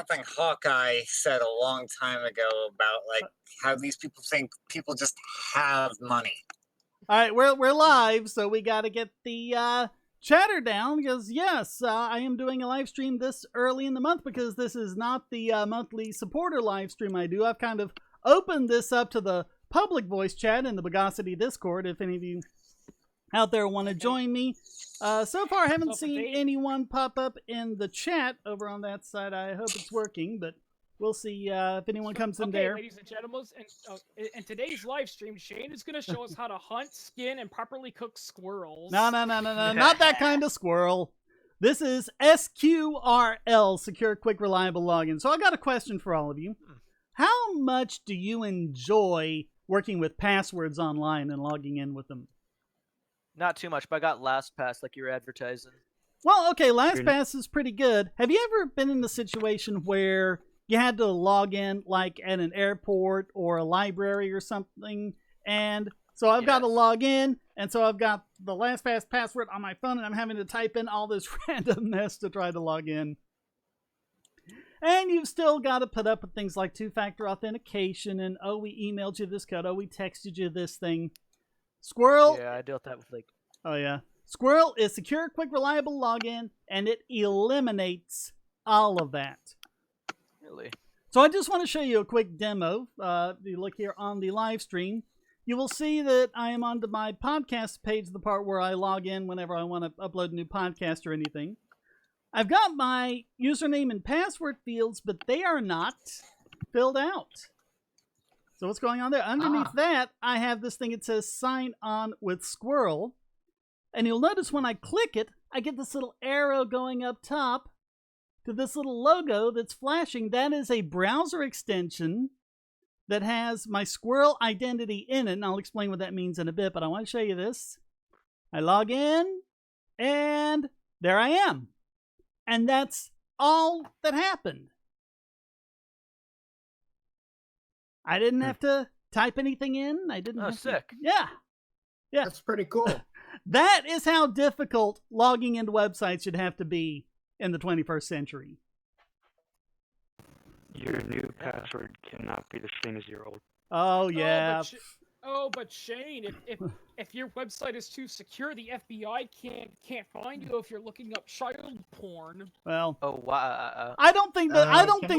something Hawkeye said a long time ago about like how these people think people just have money. All right, we're live, so we got to get the chatter down because yes, I am doing a live stream this early in the month because this is not the monthly supporter live stream I do. I've kind of opened this up to the public voice chat in the Begosity Discord. If any of you out there want to join me, so far I haven't seen anyone pop up in the chat over on that side. I hope it's working, but we'll see if anyone comes in there. Ladies and gentlemen, in today's live stream, Shane is going to show us how to hunt, skin, and properly cook squirrels. No, not that kind of squirrel. This is SQRL, Secure, Quick, Reliable Login. So I got a question for all of you. How much do you enjoy working with passwords online and logging in with them? Not too much, but I got LastPass like you were advertising. Well, okay, LastPass is pretty good. Have you ever been in a situation where you had to log in like at an airport or a library or something? And so I've got to log in, and so I've got the LastPass password on my phone, and I'm having to type in all this random mess to try to log in. And you've still got to put up with things like two-factor authentication and, oh, we emailed you this code, oh, we texted you this thing. Squirrel. Yeah, I dealt that with like. Oh yeah, Squirrel is secure, quick, reliable login, and it eliminates all of that. Really? So I just want to show you a quick demo. If you look here on the live stream, you will see that I am onto my podcast page, the part where I log in whenever I want to upload a new podcast or anything. I've got my username and password fields, but they are not filled out. So what's going on there? Underneath that, I have this thing. It says sign on with Squirrel. And you'll notice when I click it, I get this little arrow going up top to this little logo that's flashing. That is a browser extension that has my Squirrel identity in it. And I'll explain what that means in a bit, but I want to show you this. I log in, and there I am. And that's all that happened. I didn't have to type anything in. I didn't. Oh, sick. Yeah. That's pretty cool. That is how difficult logging into websites should have to be in the 21st century. Your new password cannot be the same as your old. Oh yeah. But Shane, if your website is too secure, the FBI can't find you if you're looking up child porn. Well. Oh wow. I don't think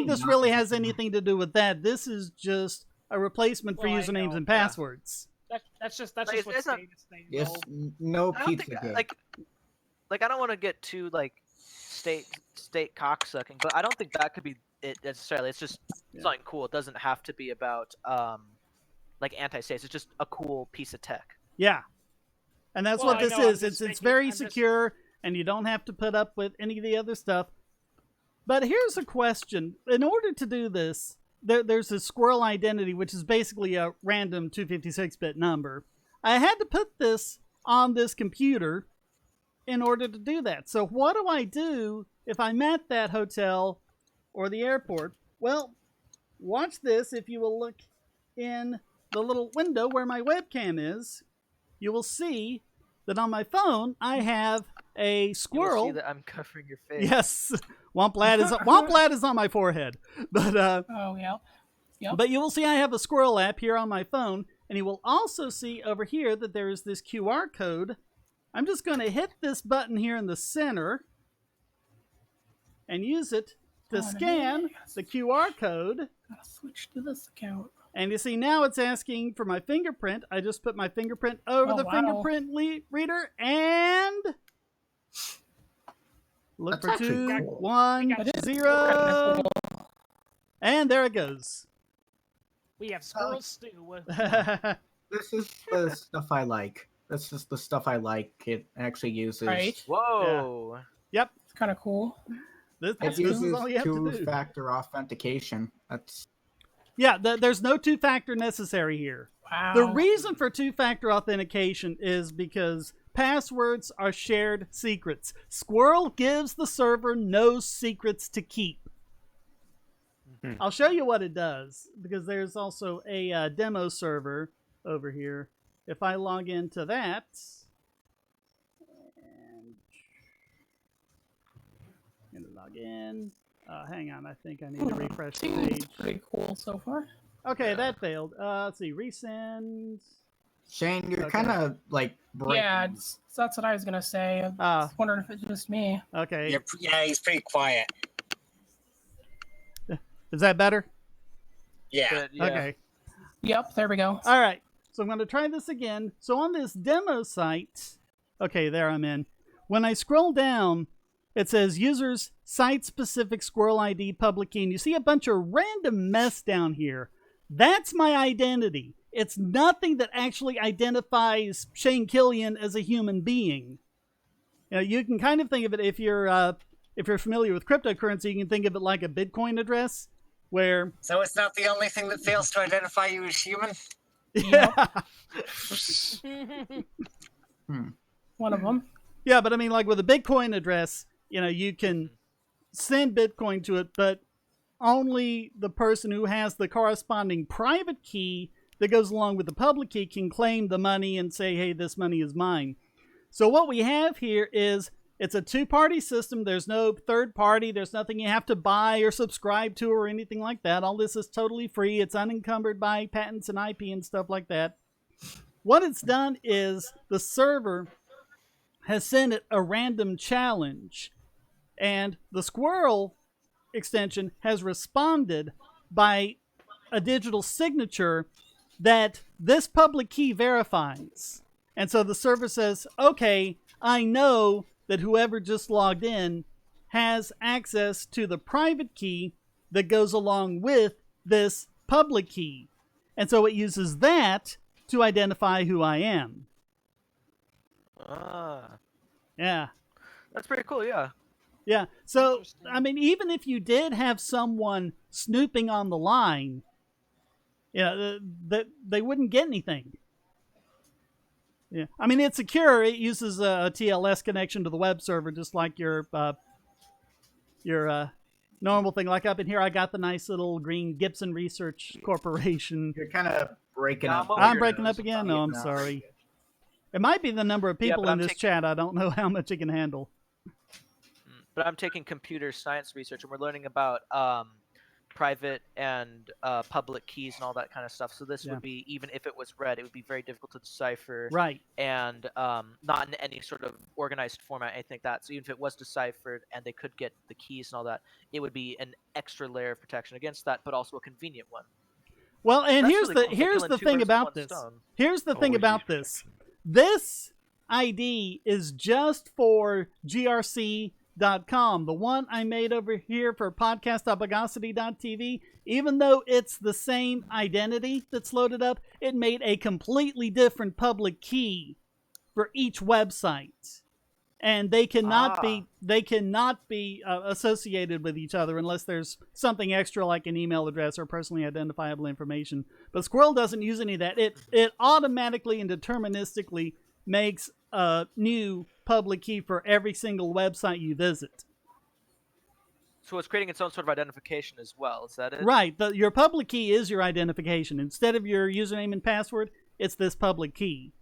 this really has anything to do with that. This is just a replacement for usernames and passwords. That's just what Shane is saying. Yes, no pizza. Like I don't want to get too like state cocksucking, but I don't think that could be it necessarily. It's just something cool. It doesn't have to be about like anti-states. It's just a cool piece of tech. Yeah, and that's what this is. It's very secure, and you don't have to put up with any of the other stuff. But here's a question: in order to do this, there's a Squirrel identity, which is basically a random 256-bit number. I had to put this on this computer in order to do that. So what do I do if I'm at that hotel or the airport? Well, watch this. If you will look in the little window where my webcam is, you will see that on my phone I have a squirrel. You will see that I'm covering your face. Yes, Womp is on my forehead. But oh yeah, yep. But you will see I have a Squirrel app here on my phone, and you will also see over here that there is this QR code. I'm just going to hit this button here in the center and use it to scan the QR code. Gotta switch to this account. And you see now it's asking for my fingerprint. I just put my fingerprint over the fingerprint reader and look for 2, 1, 0. And there it goes. We have squirrel stew. This is the stuff I like. This is the stuff I like. It actually uses. Right. Whoa. Yeah. Yep. It's kind of cool. It uses two-factor authentication. That's. Yeah, there's no two-factor necessary here. Wow. The reason for two-factor authentication is because passwords are shared secrets. Squirrel gives the server no secrets to keep. I'll show you what it does, because there's also a demo server over here. If I log into that, and I'm going to log in. Hang on, I think I need to refresh the Seems page. pretty cool so far. Okay, that failed. Let's see, resend. Shane, you're Okay. kind of like breaking. Yeah, that's what I was gonna say. I was wondering if it's just me. Okay. Yeah, he's pretty quiet. Is that better? Yeah. Good, yeah. Okay. Yep, there we go. All right. So I'm going to try this again. So on this demo site, okay, there I'm in. When I scroll down, it says users site-specific squirrel ID public key. And you see a bunch of random mess down here. That's my identity. It's nothing that actually identifies Shane Killian as a human being. You know, you can kind of think of it if you're familiar with cryptocurrency, you can think of it like a Bitcoin address, where So it's not the only thing that fails to identify you as human? yeah. One of them. Yeah, but I mean, like with a Bitcoin address, you know, you can send Bitcoin to it, but only the person who has the corresponding private key that goes along with the public key can claim the money and say, hey, this money is mine. So what we have here is it's a two-party system. There's no third party. There's nothing you have to buy or subscribe to or anything like that. All this is totally free. It's unencumbered by patents and IP and stuff like that. What it's done is the server has sent it a random challenge, and the Squirrel extension has responded by a digital signature that this public key verifies. And so the server says, okay, I know that whoever just logged in has access to the private key that goes along with this public key. And so it uses that to identify who I am. Yeah. That's pretty cool, yeah. Yeah. So, I mean, even if you did have someone snooping on the line, you know, they wouldn't get anything. Yeah. I mean, it's secure. It uses a TLS connection to the web server, just like your normal thing. Like up in here, I got the nice little green Gibson Research Corporation. You're kind of breaking up. I'm breaking up again? No, I'm sorry. It might be the number of people in this chat. I don't know how much it can handle. But I'm taking computer science research, and we're learning about private and public keys and all that kind of stuff. So this would be, even if it was read, it would be very difficult to decipher. Right. And not in any sort of organized format, I think that. So even if it was deciphered and they could get the keys and all that, it would be an extra layer of protection against that, but also a convenient one. Well, and That's here's really the cool. here's the thing about this. Here's the thing about this. This ID is just for GRC.com. The one I made over here for podcast.bogosity.tv, even though it's the same identity that's loaded up, it made a completely different public key for each website. And they cannot be associated with each other unless there's something extra like an email address or personally identifiable information. But Squirrel doesn't use any of that. It automatically and deterministically makes a new public key for every single website you visit. So it's creating its own sort of identification as well. Is that it? Right. Your public key is your identification. Instead of your username and password, it's this public key.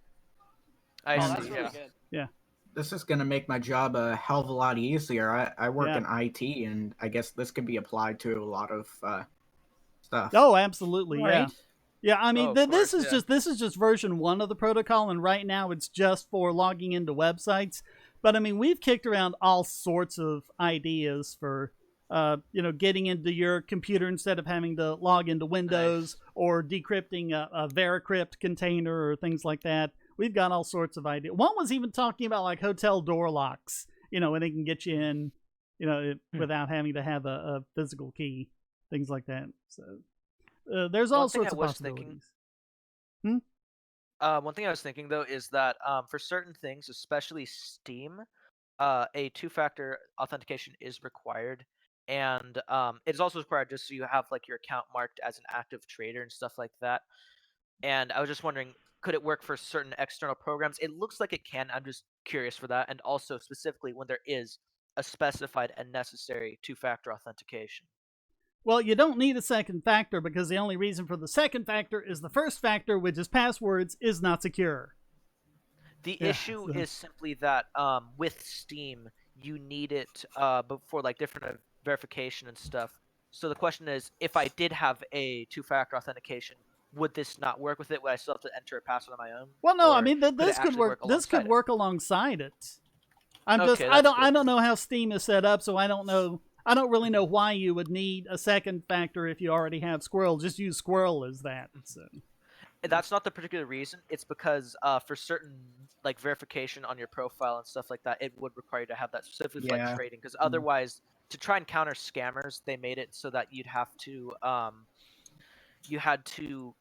I see. That's really good. Yeah. This is going to make my job a hell of a lot easier. I work in IT, and I guess this can be applied to a lot of stuff. Oh, absolutely. Right. Yeah. Yeah, I mean, Oh, this course, is just version 1 of the protocol, and right now it's just for logging into websites. But I mean, we've kicked around all sorts of ideas for, getting into your computer instead of having to log into Windows, or decrypting a Veracrypt container or things like that. We've got all sorts of ideas. One was even talking about like hotel door locks, and they can get you in, without having to have a physical key, things like that. So. There's all sorts of possibilities. One thing I was thinking, though, is that for certain things, especially Steam, a two-factor authentication is required. And it is also required just so you have like your account marked as an active trader and stuff like that. And I was just wondering, could it work for certain external programs? It looks like it can. I'm just curious for that. And also specifically when there is a specified and necessary two-factor authentication. Well, you don't need a second factor because the only reason for the second factor is the first factor, which is passwords, is not secure. The issue is simply that with Steam, you need it for like different verification and stuff. So the question is, if I did have a two-factor authentication, would this not work with it? Would I still have to enter a password on my own? Well, no, I Or mean could it this could actually work. This could alongside it? work alongside it. I'm just Okay, I that's don't good. know how Steam is set up, so I don't know. I don't really know why you would need a second factor if you already have SQRL. Just use SQRL as that. So. That's not the particular reason. It's because for certain like verification on your profile and stuff like that, it would require you to have that specifically for like Yeah. trading. Because otherwise, to try and counter scammers, they made it so that you had to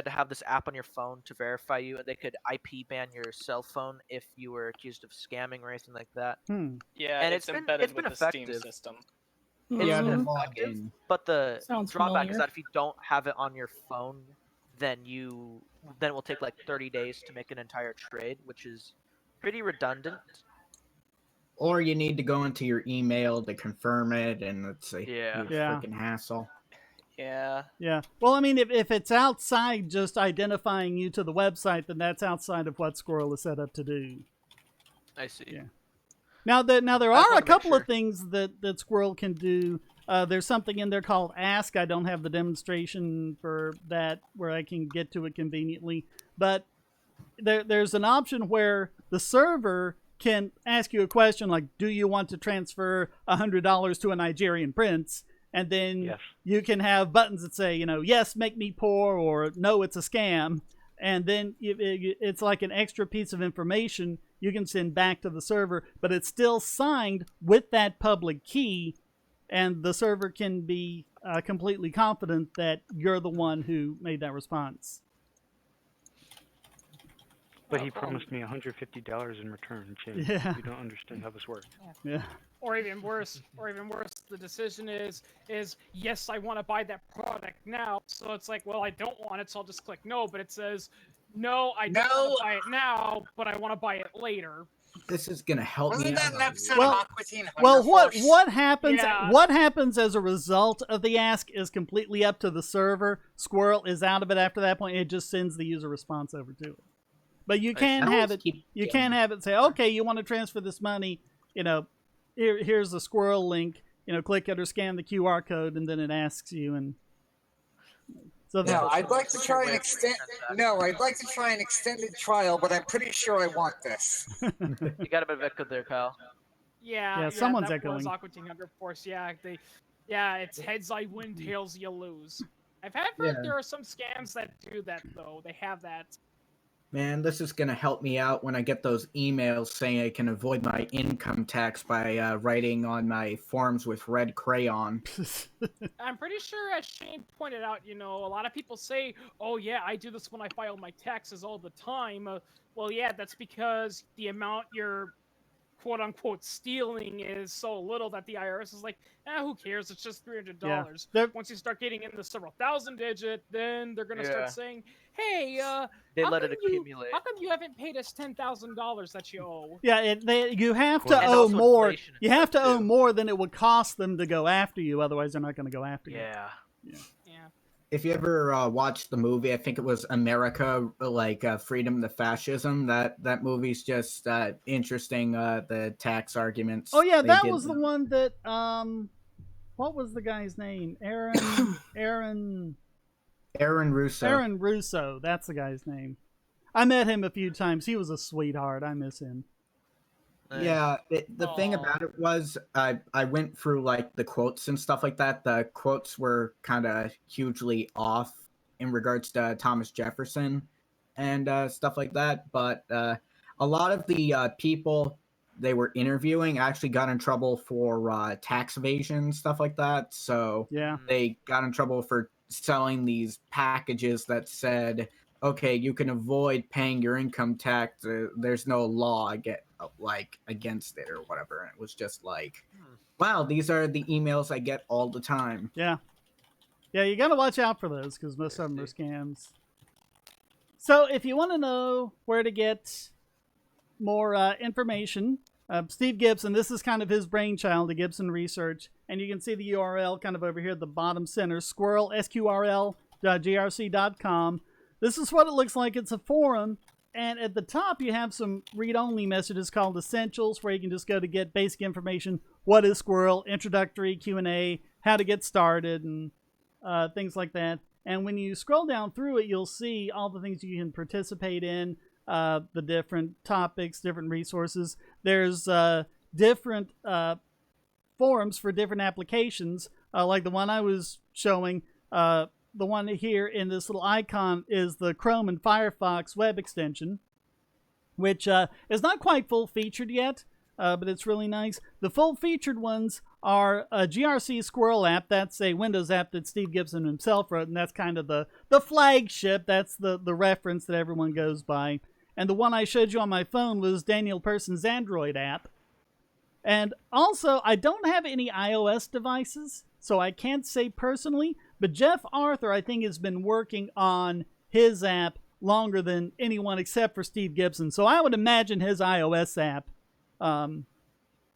have this app on your phone to verify you, and they could IP ban your cell phone if you were accused of scamming or anything like that. Yeah, And it's it's embedded been with the Steam effective. system. It's Yeah, been to log effective, in. but the Sounds drawback is familiar. that if you don't have it on your phone, then it will take like 30 days to make an entire trade, which is pretty redundant. Or you need to go into your email to confirm it, and it's a Yeah. huge Yeah. freaking hassle. Yeah. Yeah. Well, I mean, if it's outside just identifying you to the website, then that's outside of what SQRL is set up to do. I see. Yeah. Now there I just are a wanted to make couple of sure. things that SQRL can do. There's something in there called Ask. I don't have the demonstration for that where I can get to it conveniently, but there's an option where the server can ask you a question like, "Do you want to transfer $100 to a Nigerian prince?" And then Yes. you can have buttons that say, yes, make me poor, or no, it's a scam. And then it's like an extra piece of information you can send back to the server, but it's still signed with that public key, and the server can be completely confident that you're the one who made that response. But he promised me $150 in return, Jim. Yeah. You don't understand how this works. Yeah. Or even worse, the decision is yes, I want to buy that product now. So it's like, well, I don't want it, so I'll just click no. But it says, no, I don't want to buy it now, but I want to buy it later. This is gonna help Wasn't me that out. an episode Well- of Aqua Teen Hunger Well, Force? what happens? Yeah. What happens as a result of the ask is completely up to the server. SQRL is out of it after that point. It just sends the user response over to it. But you can have it. You can have it say, okay, you want to transfer this money. Here's the SQRL link. Click it or scan the QR code, and then it asks you. And so No, I'd like to try an Wait, extend. No, I'd like to try an extended trial, but I'm pretty sure I want this. You got a bit of echo there, Kyle. Yeah, someone's that echoing. was Aqua Teen Hunger Force. Yeah, it's heads I win, tails you lose. I've heard there are some scams that do that though. They have that. Man, this is gonna help me out when I get those emails saying I can avoid my income tax by writing on my forms with red crayon. I'm pretty sure, as Shane pointed out, a lot of people say, "Oh yeah, I do this when I file my taxes all the time." Well, yeah, that's because the amount you're quote-unquote stealing is so little that the IRS is like, who cares? It's just $300. Yeah. Once you start getting in the several thousand digit, then they're gonna Yeah. start saying, "Hey, They how let it come you- accumulate. How come you haven't paid us $10,000 that you owe?" Yeah, you have to And owe also more. inflation and You have to stuff, owe too. more than it would cost them to go after you. Otherwise, they're not going to go after you. Yeah. Yeah. If you ever watched the movie, I think it was America, Freedom to Fascism. That movie's just interesting. The tax arguments. Oh yeah, they that did. was the one that what was the guy's name? Aaron Russo. That's the guy's name. I met him a few times. He was a sweetheart. I miss him. Yeah, the thing about it was I went through like the quotes and stuff like that. The quotes were kind of hugely off in regards to Thomas Jefferson and stuff like that. But a lot of the people they were interviewing actually got in trouble for tax evasion, stuff like that. So Yeah. they got in trouble for selling these packages that said, okay, you can avoid paying your income tax. There's no law against it or whatever. And it was just like, wow, these are the emails I get all the time. Yeah. Yeah, you got to watch out for those because most of them are scams. So if you want to know where to get more information, Steve Gibson, this is kind of his brainchild, the Gibson Research, and you can see the URL kind of over here at the bottom center, SQRL, SQRL.grc.com. This is what it looks like. It's a forum And at the top, you have some read-only messages called Essentials, where you can just go to get basic information. What is Squirrel? Introductory Q&A, how to get started, and things like that. And when you scroll down through it, you'll see all the things you can participate in, the different topics, different resources. There's different forums for different applications, like the one I was showing. The one here in this little icon is the Chrome and Firefox web extension, which is not quite full-featured yet, but it's really nice. The full-featured ones are a GRC Squirrel app. That's a Windows app that Steve Gibson himself wrote, and that's kind of the flagship. That's the reference that everyone goes by. And the one I showed you on my phone was Daniel Person's Android app. And also, I don't have any iOS devices, so I can't say personally, but Jeff Arthur, I think, has been working on his app longer than anyone except for Steve Gibson. So I would imagine his iOS app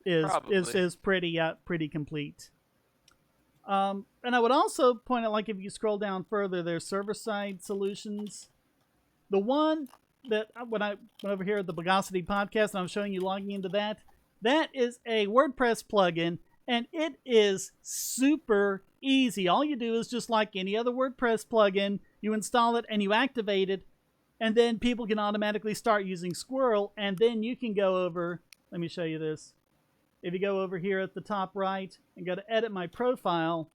is pretty complete. And I would also point out, like, if you scroll down further, there's server-side solutions. The one that when I went over here at the Bogosity podcast, and I'm showing you logging into that is a WordPress plugin, and it is super easy. All you do is just like any other WordPress plugin, you install it and you activate it, and then people can automatically start using Squirrel, and then you can go over, let me show you this. If you go over here at the top right and go to edit my profile,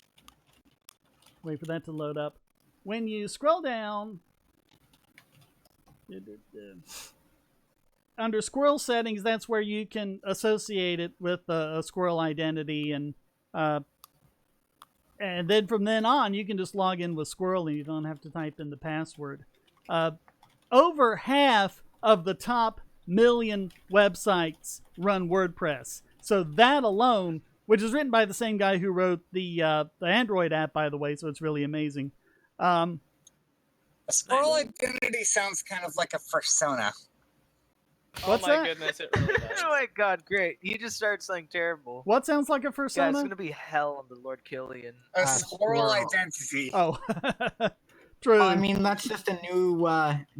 wait for that to load up. When you scroll down, under Squirrel settings, that's where you can associate it with a Squirrel identity, and then from then on, you can just log in with Squirrel, and you don't have to type in the password. Over half of the top million websites run WordPress, so that alone, which is written by the same guy who wrote the Android app, by the way, so it's really amazing. A Squirrel identity sounds kind of like a persona. What's oh my that? goodness, it really does. Oh my god, great. You just started something terrible. What sounds like a persona? Yeah, it's going to be hell on the Lord Killian. A Squirrel Squirrel. identity. Oh, true. I mean, that's just a new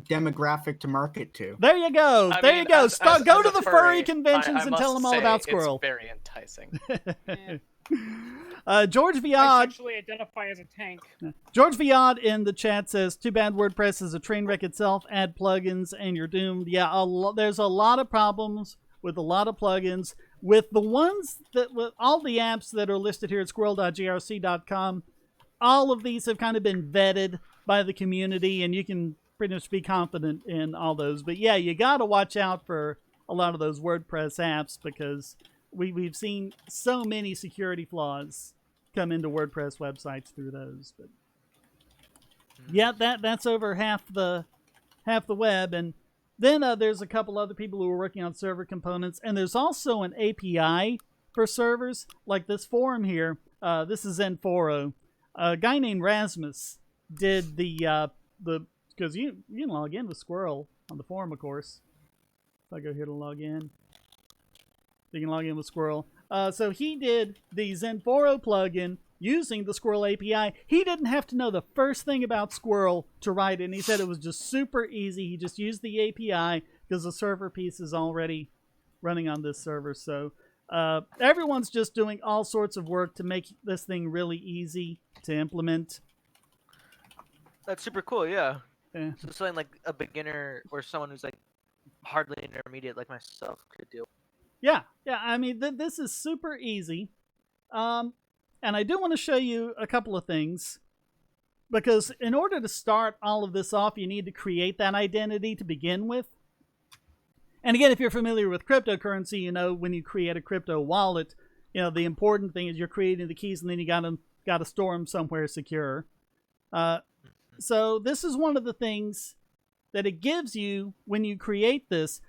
demographic to market to. There you go. I there mean, you go. as Go a to the furry conventions I and tell them all must about say Squirrel. It's very enticing. George I Viad. sexually identify as a tank. George Viad in the chat says, "Too bad WordPress is a train wreck itself. Add plugins and you're doomed." Yeah, there's a lot of problems with a lot of plugins. With the ones with all the apps that are listed here at squirrel.grc.com, all of these have kind of been vetted by the community, and you can pretty much be confident in all those. But yeah, you got to watch out for a lot of those WordPress apps, because we've seen so many security flaws come into WordPress websites through those. But yeah, that's over half the web. And then there's a couple other people who are working on server components, and there's also an API for servers, like this forum here. This is Zenforo. A guy named Rasmus did the because you can log in with Squirrel on the forum, of course. If I go here to log in, you can log in with Squirrel. So he did the Zenforo plugin using the Squirrel API. He didn't have to know the first thing about Squirrel to write it, and he said it was just super easy. He just used the API because the server piece is already running on this server. So everyone's just doing all sorts of work to make this thing really easy to implement. That's super cool, yeah. Yeah. So something like a beginner or someone who's like hardly intermediate like myself could do. Yeah. I mean, this is super easy. And I do want to show you a couple of things, because in order to start all of this off, you need to create that identity to begin with. And again, if you're familiar with cryptocurrency, you know when you create a crypto wallet, the important thing is you're creating the keys, and then you got to store them somewhere secure. So this is one of the things that it gives you when you create this.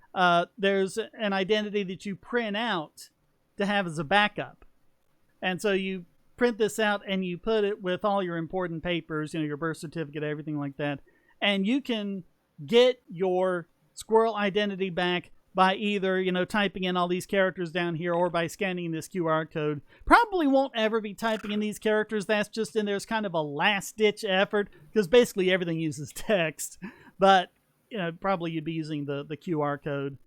There's an identity that you print out to have as a backup. And so you print this out and you put it with all your important papers, your birth certificate, everything like that. And you can get your Squirrel identity back by either, typing in all these characters down here, or by scanning this QR code. Probably won't ever be typing in these characters. That's just in there as kind of a last-ditch effort, because basically everything uses text. But probably you'd be using the QR code.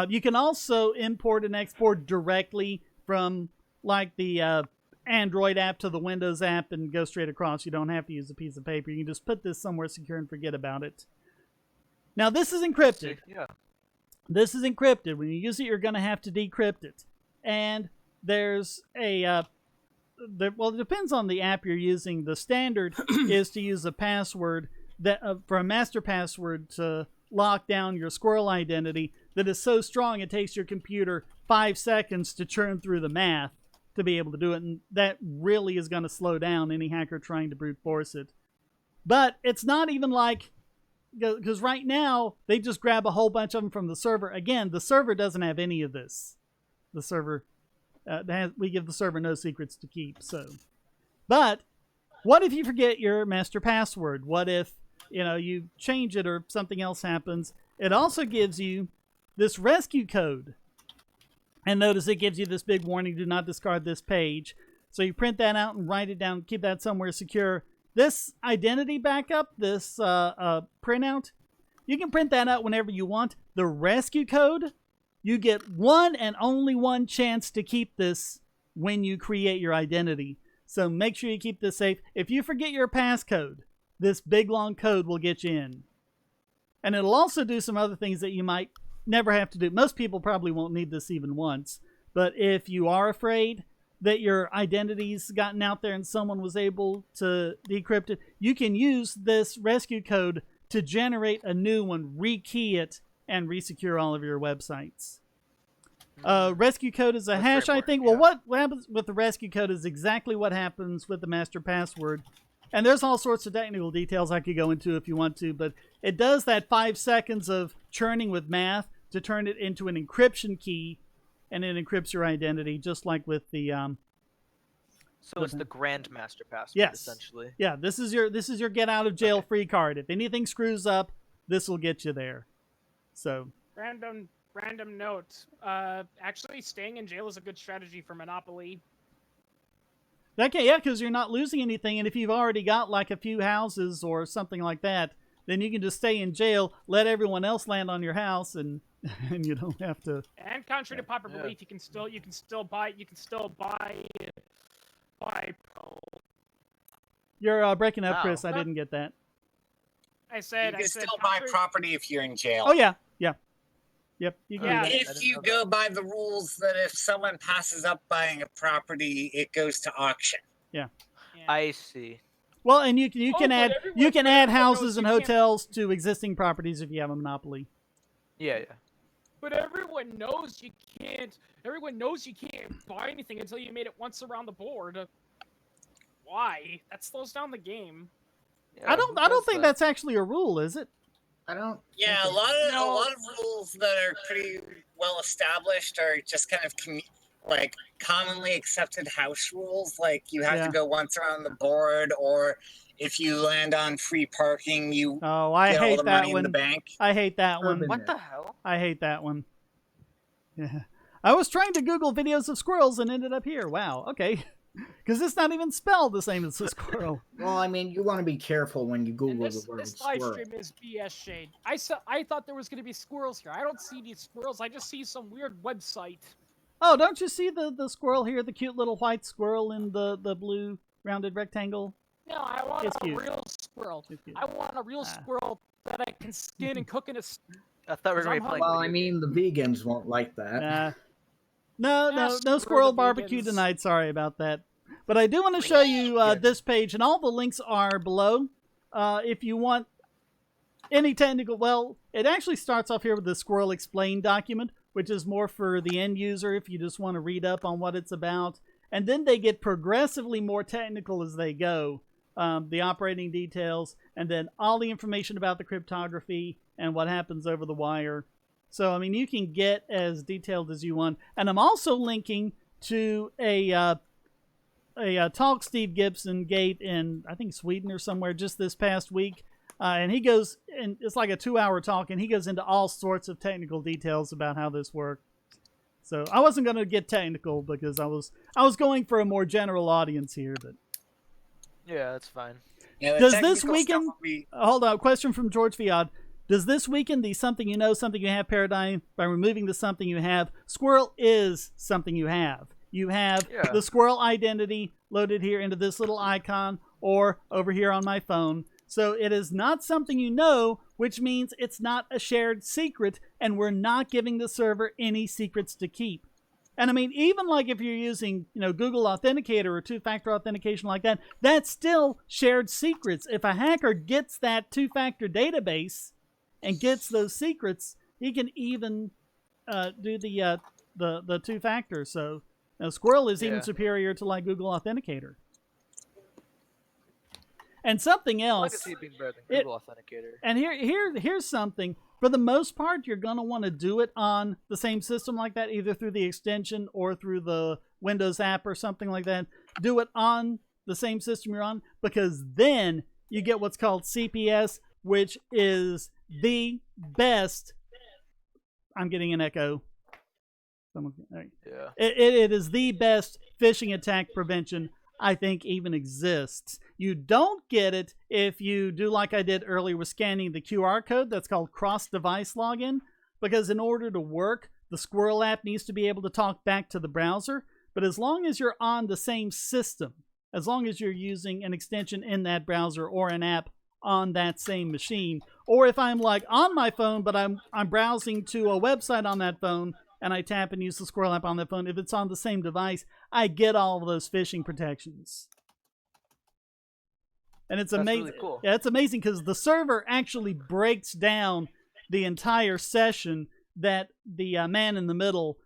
You can also import and export directly from like the Android app to the Windows app and go straight across. You don't have to use a piece of paper. You can just put this somewhere secure and forget about it. Now, this is encrypted. Yeah. This is encrypted. When you use it, you're going to have to decrypt it. And there's a... well, it depends on the app you're using. The standard is to use a password that for a master password to lock down your Squirrel identity that is so strong it takes your computer 5 seconds to churn through the math to be able to do it, and that really is going to slow down any hacker trying to brute force it. But it's not even like, because right now they just grab a whole bunch of them from the server. Again, the server doesn't have any of this. The server we give the server no secrets to keep. So, but what if you forget your master password? What if you change it or something else happens? It also gives you this rescue code. And notice it gives you this big warning, do not discard this page. So you print that out and write it down, keep that somewhere secure. This identity backup, this printout, you can print that out whenever you want. The rescue code, you get one and only one chance to keep this when you create your identity. So make sure you keep this safe. If you forget your passcode, this big long code will get you in. And it'll also do some other things that you might never have to do. Most people probably won't need this even once. But if you are afraid that your identity's gotten out there and someone was able to decrypt it, you can use this rescue code to generate a new one, rekey it, and resecure all of your websites. Rescue code is a hash, I think. Well, what happens with the rescue code is exactly what happens with the master password. And there's all sorts of technical details I could go into if you want to, but it does that 5 seconds of churning with math to turn it into an encryption key, and it encrypts your identity, just like with the... So it's the grand master password, yes. essentially. Yeah, this is your get out of jail free card. If anything screws up, this will get you there. So Random note. Actually, staying in jail is a good strategy for Monopoly. Okay, yeah, because you're not losing anything, and if you've already got like a few houses or something like that, then you can just stay in jail, let everyone else land on your house, and you don't have to. And contrary to popular belief, you can still buy. You're breaking up, Chris. I didn't get that. I said you can still buy property if you're in jail. Oh yeah. Yep. You can. Yeah. If you go by the rules that if someone passes up buying a property, it goes to auction. Yeah. I see. Well, and you can add houses and you hotels to existing properties if you have a monopoly. Yeah. But everyone knows you can't. Everyone knows you can't buy anything until you made it once around the board. Why? That slows down the game. Yeah, I don't think that's actually a rule, is it? I don't. Yeah, a lot of rules that are pretty well established are just kind of like commonly accepted house rules. Like you have to go once around the board, or if you land on free parking, you get all the money in the bank. I hate that one. What the hell? I hate that one. Yeah, I was trying to Google videos of squirrels and ended up here. Wow. Okay. Because it's not even spelled the same as a squirrel. Well, I mean, you want to be careful when you Google the word this live squirrel. stream is BS shade. I thought there was going to be squirrels here. I don't see these squirrels. I just see some weird website. Oh, don't you see the squirrel here? The cute little white squirrel in the blue rounded rectangle? No, I want a real squirrel. I want a real squirrel that I can skin and cook in a... I thought we were going to be playing. Well, I mean, the vegans won't like that. No squirrel barbecue tonight. Sorry about that. But I do want to show you this page, and all the links are below. If you want any technical, well, it actually starts off here with the Squirrel Explain document, which is more for the end user if you just want to read up on what it's about. And then they get progressively more technical as they go. The operating details, and then all the information about the cryptography and what happens over the wire. So, I mean, you can get as detailed as you want. And I'm also linking to a talk Steve Gibson gave in, I think, Sweden or somewhere just this past week. And he goes, and it's like a 2-hour talk, and he goes into all sorts of technical details about how this works. So I wasn't going to get technical because I was going for a more general audience here. But yeah, that's fine. Yeah, does this weekend? Hold on, question from George Viad. Does this weaken the something you know, something you have paradigm by removing the something you have? Squirrel is something you have. You have the squirrel identity loaded here into this little icon or over here on my phone. So it is not something you know, which means it's not a shared secret, and we're not giving the server any secrets to keep. And I mean, even like if you're using, Google Authenticator or two-factor authentication like that, that's still shared secrets. If a hacker gets that two-factor database and gets those secrets, he can even do the two-factor. So Squirrel is even superior to like Google Authenticator. And something else. I can see it being better than Google Authenticator. And here's something. For the most part, you're going to want to do it on the same system like that, either through the extension or through the Windows app or something like that. Do it on the same system you're on, because then you get what's called CPS, which is the best. I'm getting an echo. Right. Yeah. It is the best phishing attack prevention I think even exists. You don't get it if you do like I did earlier with scanning the QR code. That's called cross-device login, because in order to work, the Squirrel app needs to be able to talk back to the browser. But as long as you're on the same system, as long as you're using an extension in that browser or an app on that same machine, or if I'm like on my phone but I'm browsing to a website on that phone and I tap and use the Squirrel app on that phone, if it's on the same device, I get all of those phishing protections. And it's amazing. Really cool. Yeah, it's amazing because the server actually breaks down the entire session that the man in the middle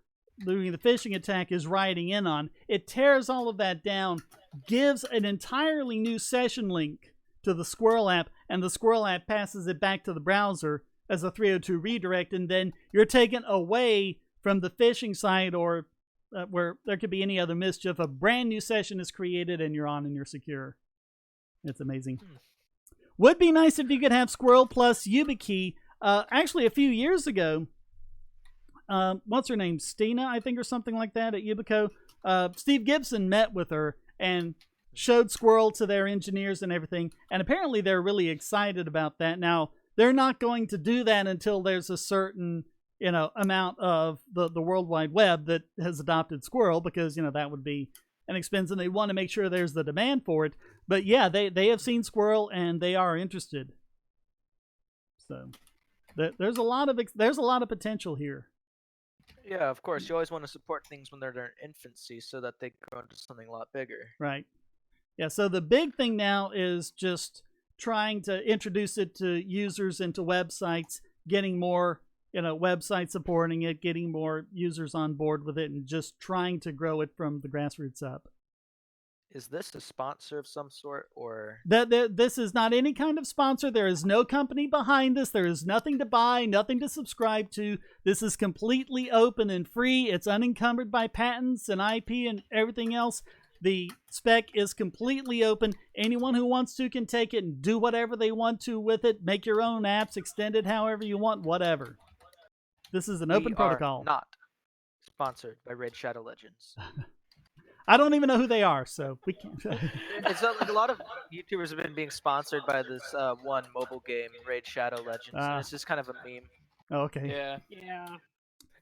doing the phishing attack is writing in on. It tears all of that down, gives an entirely new session link to the Squirrel app, and the Squirrel app passes it back to the browser as a 302 redirect, and then you're taken away from the phishing site or where there could be any other mischief. A brand new session is created and you're on and you're secure. It's amazing. Would be nice if you could have Squirrel plus YubiKey. Actually, a few years ago, what's her name? Stina, I think, or something like that at Yubico. Steve Gibson met with her and showed Squirrel to their engineers and everything. And apparently they're really excited about that. Now, they're not going to do that until there's a certain amount of the World Wide Web that has adopted Squirrel, because, that would be an expense, and they want to make sure there's the demand for it. But yeah, they have seen Squirrel and they are interested. So there's a lot of potential here. Yeah, of course. You always want to support things when they're in their infancy so that they grow into something a lot bigger. Right. Yeah, so the big thing now is just trying to introduce it to users and to websites, getting more websites supporting it, getting more users on board with it, and just trying to grow it from the grassroots up. Is this a sponsor of some sort, or? This is not any kind of sponsor. There is no company behind this. There is nothing to buy, nothing to subscribe to. This is completely open and free. It's unencumbered by patents and IP and everything else. The spec is completely open. Anyone who wants to can take it and do whatever they want to with it. Make your own apps, extend it however you want, whatever. This is an open protocol. Not sponsored by Raid Shadow Legends. I don't even know who they are, so we can't. It's like a lot of YouTubers have been being sponsored by this one mobile game, Raid Shadow Legends. And it's just kind of a meme. Oh, okay. Yeah.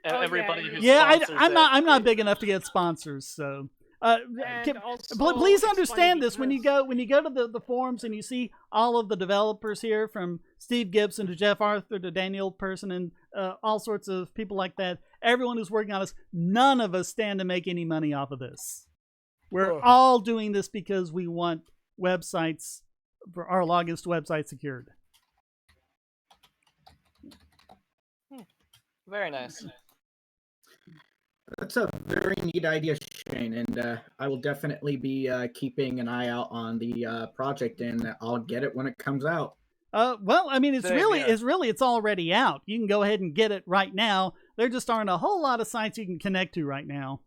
Everybody who's I'm not big enough to get sponsors, so. Please understand this when you go to the forums and you see all of the developers here, from Steve Gibson to Jeff Arthur to Daniel Person and all sorts of people like that. Everyone who's working on this, none of us stand to make any money off of this. We're all doing this because we want websites, for our logins to websites, secured. Very nice. That's a very neat idea, Shane, and I will definitely be keeping an eye out on the project, and I'll get it when it comes out. Well, I mean, it's already out. You can go ahead and get it right now. There just aren't a whole lot of sites you can connect to right now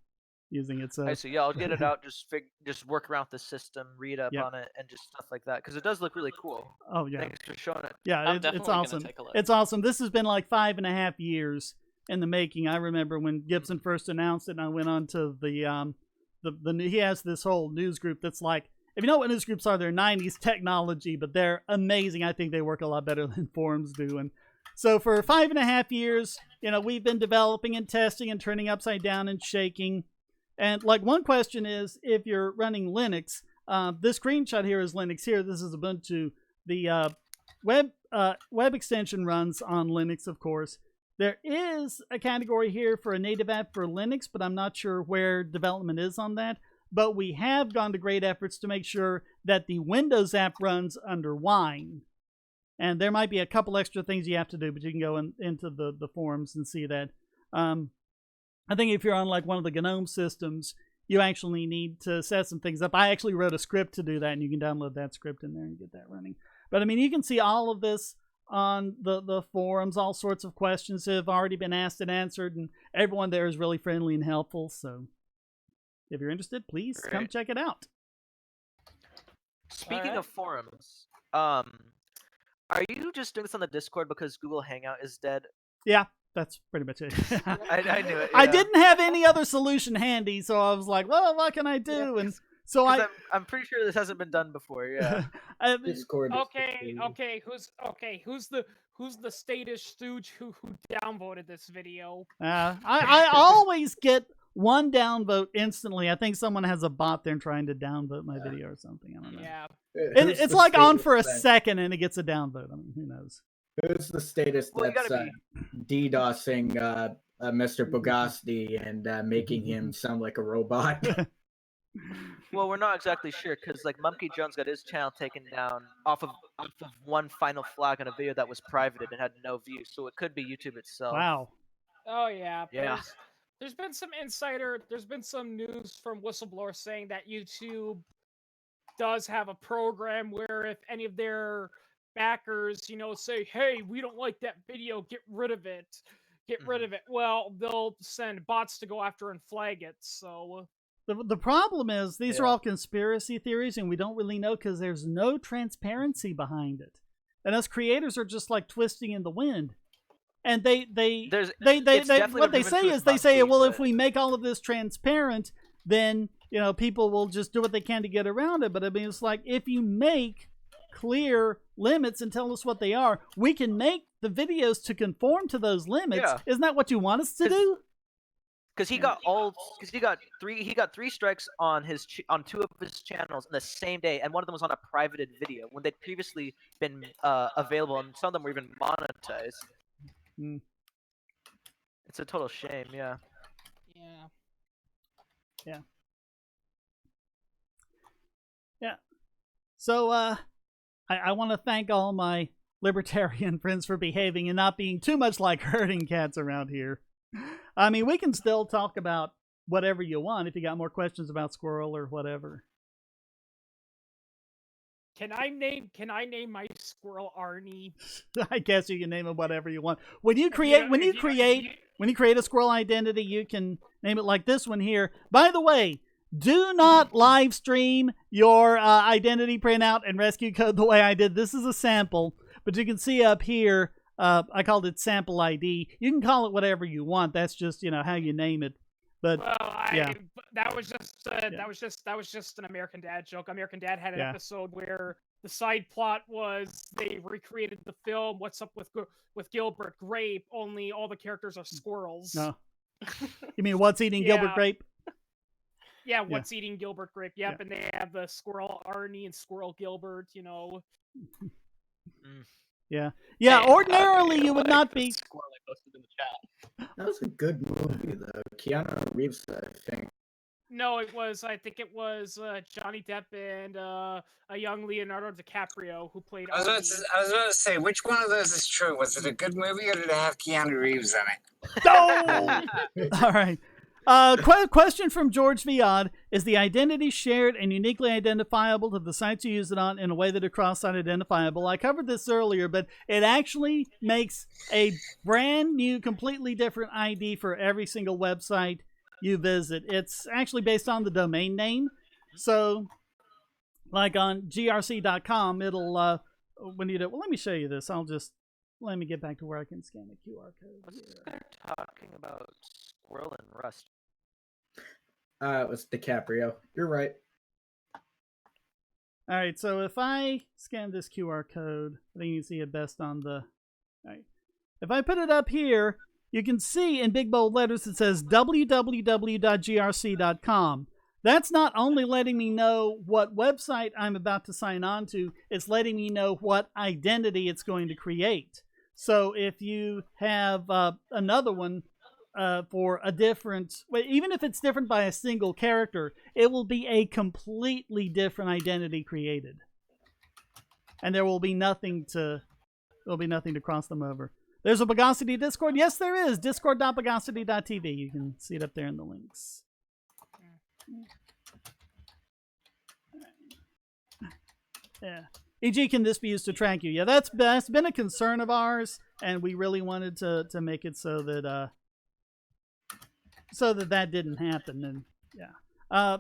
using it. So I see. Yeah, I'll get it out. Just work around the system, read up on it, and just stuff like that, because it does look really cool. Oh yeah. Thanks for showing it. Yeah, it's awesome. It's awesome. This has been like 5.5 years in the making. I remember when Gibson first announced it, and I went on to the he has this whole news group that's like, if you know what news groups are, they're 90s technology, but they're amazing. I think they work a lot better than forums do. And So for 5.5 years, we've been developing and testing and turning upside down and shaking. And like one question is, if you're running Linux, this screenshot here is Linux here. This is Ubuntu. The web extension runs on Linux, of course. There is a category here for a native app for Linux, but I'm not sure where development is on that. But we have gone to great efforts to make sure that the Windows app runs under Wine. And there might be a couple extra things you have to do, but you can go into the forums and see that. I think if you're on like one of the GNOME systems, you actually need to set some things up. I actually wrote a script to do that, and you can download that script in there and get that running. But I mean, you can see all of this on the forums. All sorts of questions have already been asked and answered, and everyone there is really friendly and helpful. So if you're interested, please come check it out. Speaking of forums, are you just doing this on the Discord because Google Hangout is dead? Yeah, that's pretty much it. I knew it. Yeah. I didn't have any other solution handy, so I was like, well, what can I do? Yeah, and so I'm pretty sure this hasn't been done before. Yeah. Discord. Okay. Who's the status stooge who downvoted this video? I always get one downvote instantly. I think someone has a bot there trying to downvote my video or something. I don't know. Yeah. It's like on for a second and it gets a downvote. I mean, who knows? Who's the status that's DDoSing Mr. Bogasti and making him sound like a robot? Well, we're not exactly sure because like Mumkey Jones got his channel taken down off of one final flag on a video that was privated and had no views, so it could be YouTube itself. Wow. Oh yeah. Yeah. There's been some news from whistleblowers saying that YouTube does have a program where if any of their backers, say, hey, we don't like that video, get rid of it. Well, they'll send bots to go after and flag it. So the problem is these are all conspiracy theories, and we don't really know because there's no transparency behind it, and us creators are just like twisting in the wind. And they what they say is well, if we make all of this transparent, then people will just do what they can to get around it. But I mean, it's like if you make clear limits and tell us what they are, we can make the videos to conform to those limits. Yeah. Isn't that what you want us to do? Because he got three strikes on on two of his channels in the same day, and one of them was on a privated video when they'd previously been available, and some of them were even monetized. It's a total shame. Yeah. So I want to thank all my libertarian friends for behaving and not being too much like herding cats around here. I mean, we can still talk about whatever you want if you got more questions about Squirrel or whatever. Can I name my squirrel Arnie? I guess you can name it whatever you want. When you create a squirrel identity, you can name it like this one here. By the way, do not live stream your identity printout and rescue code the way I did. This is a sample, but you can see up here, I called it sample ID. You can call it whatever you want. That's just, how you name it. But that was just an American Dad joke. American Dad had an episode where the side plot was they recreated the film What's Up with Gilbert Grape, only all the characters are squirrels. No. You mean What's Eating Gilbert Grape? Yeah, What's Eating Gilbert Grape. Yep, and they have the Squirrel Arnie and Squirrel Gilbert, Yeah. Ordinarily, you would not be. Squirrel I posted in the chat. That was a good movie, though. Keanu Reeves, I think. No, I think it was Johnny Depp and a young Leonardo DiCaprio who played. I was about to say, which one of those is true? Was it a good movie or did it have Keanu Reeves in it? No! All right. Question from George Viad. Is the identity shared and uniquely identifiable to the sites you use it on in a way that are cross-site identifiable? I covered this earlier, but it actually makes a brand new, completely different ID for every single website you visit. It's actually based on the domain name. So, like on grc.com, it'll, when you do, well, let me show you this. Let me get back to where I can scan the QR code. What's this guy talking about? Squirrel and Rust. It was DiCaprio. You're right. All right, so if I scan this QR code, I think you can see it best on the. All right. If I put it up here, you can see in big bold letters it says www.grc.com. That's not only letting me know what website I'm about to sign on to, it's letting me know what identity it's going to create. So if you have another one for a different, even if it's different by a single character, it will be a completely different identity created. And there will be nothing to cross them over. There's a Bogosity Discord. Yes, there is. Discord.bogosity.tv. You can see it up there in the links. Yeah. E.g., can this be used to track you? Yeah, that's been a concern of ours, and we really wanted to make it so that that didn't happen. And yeah.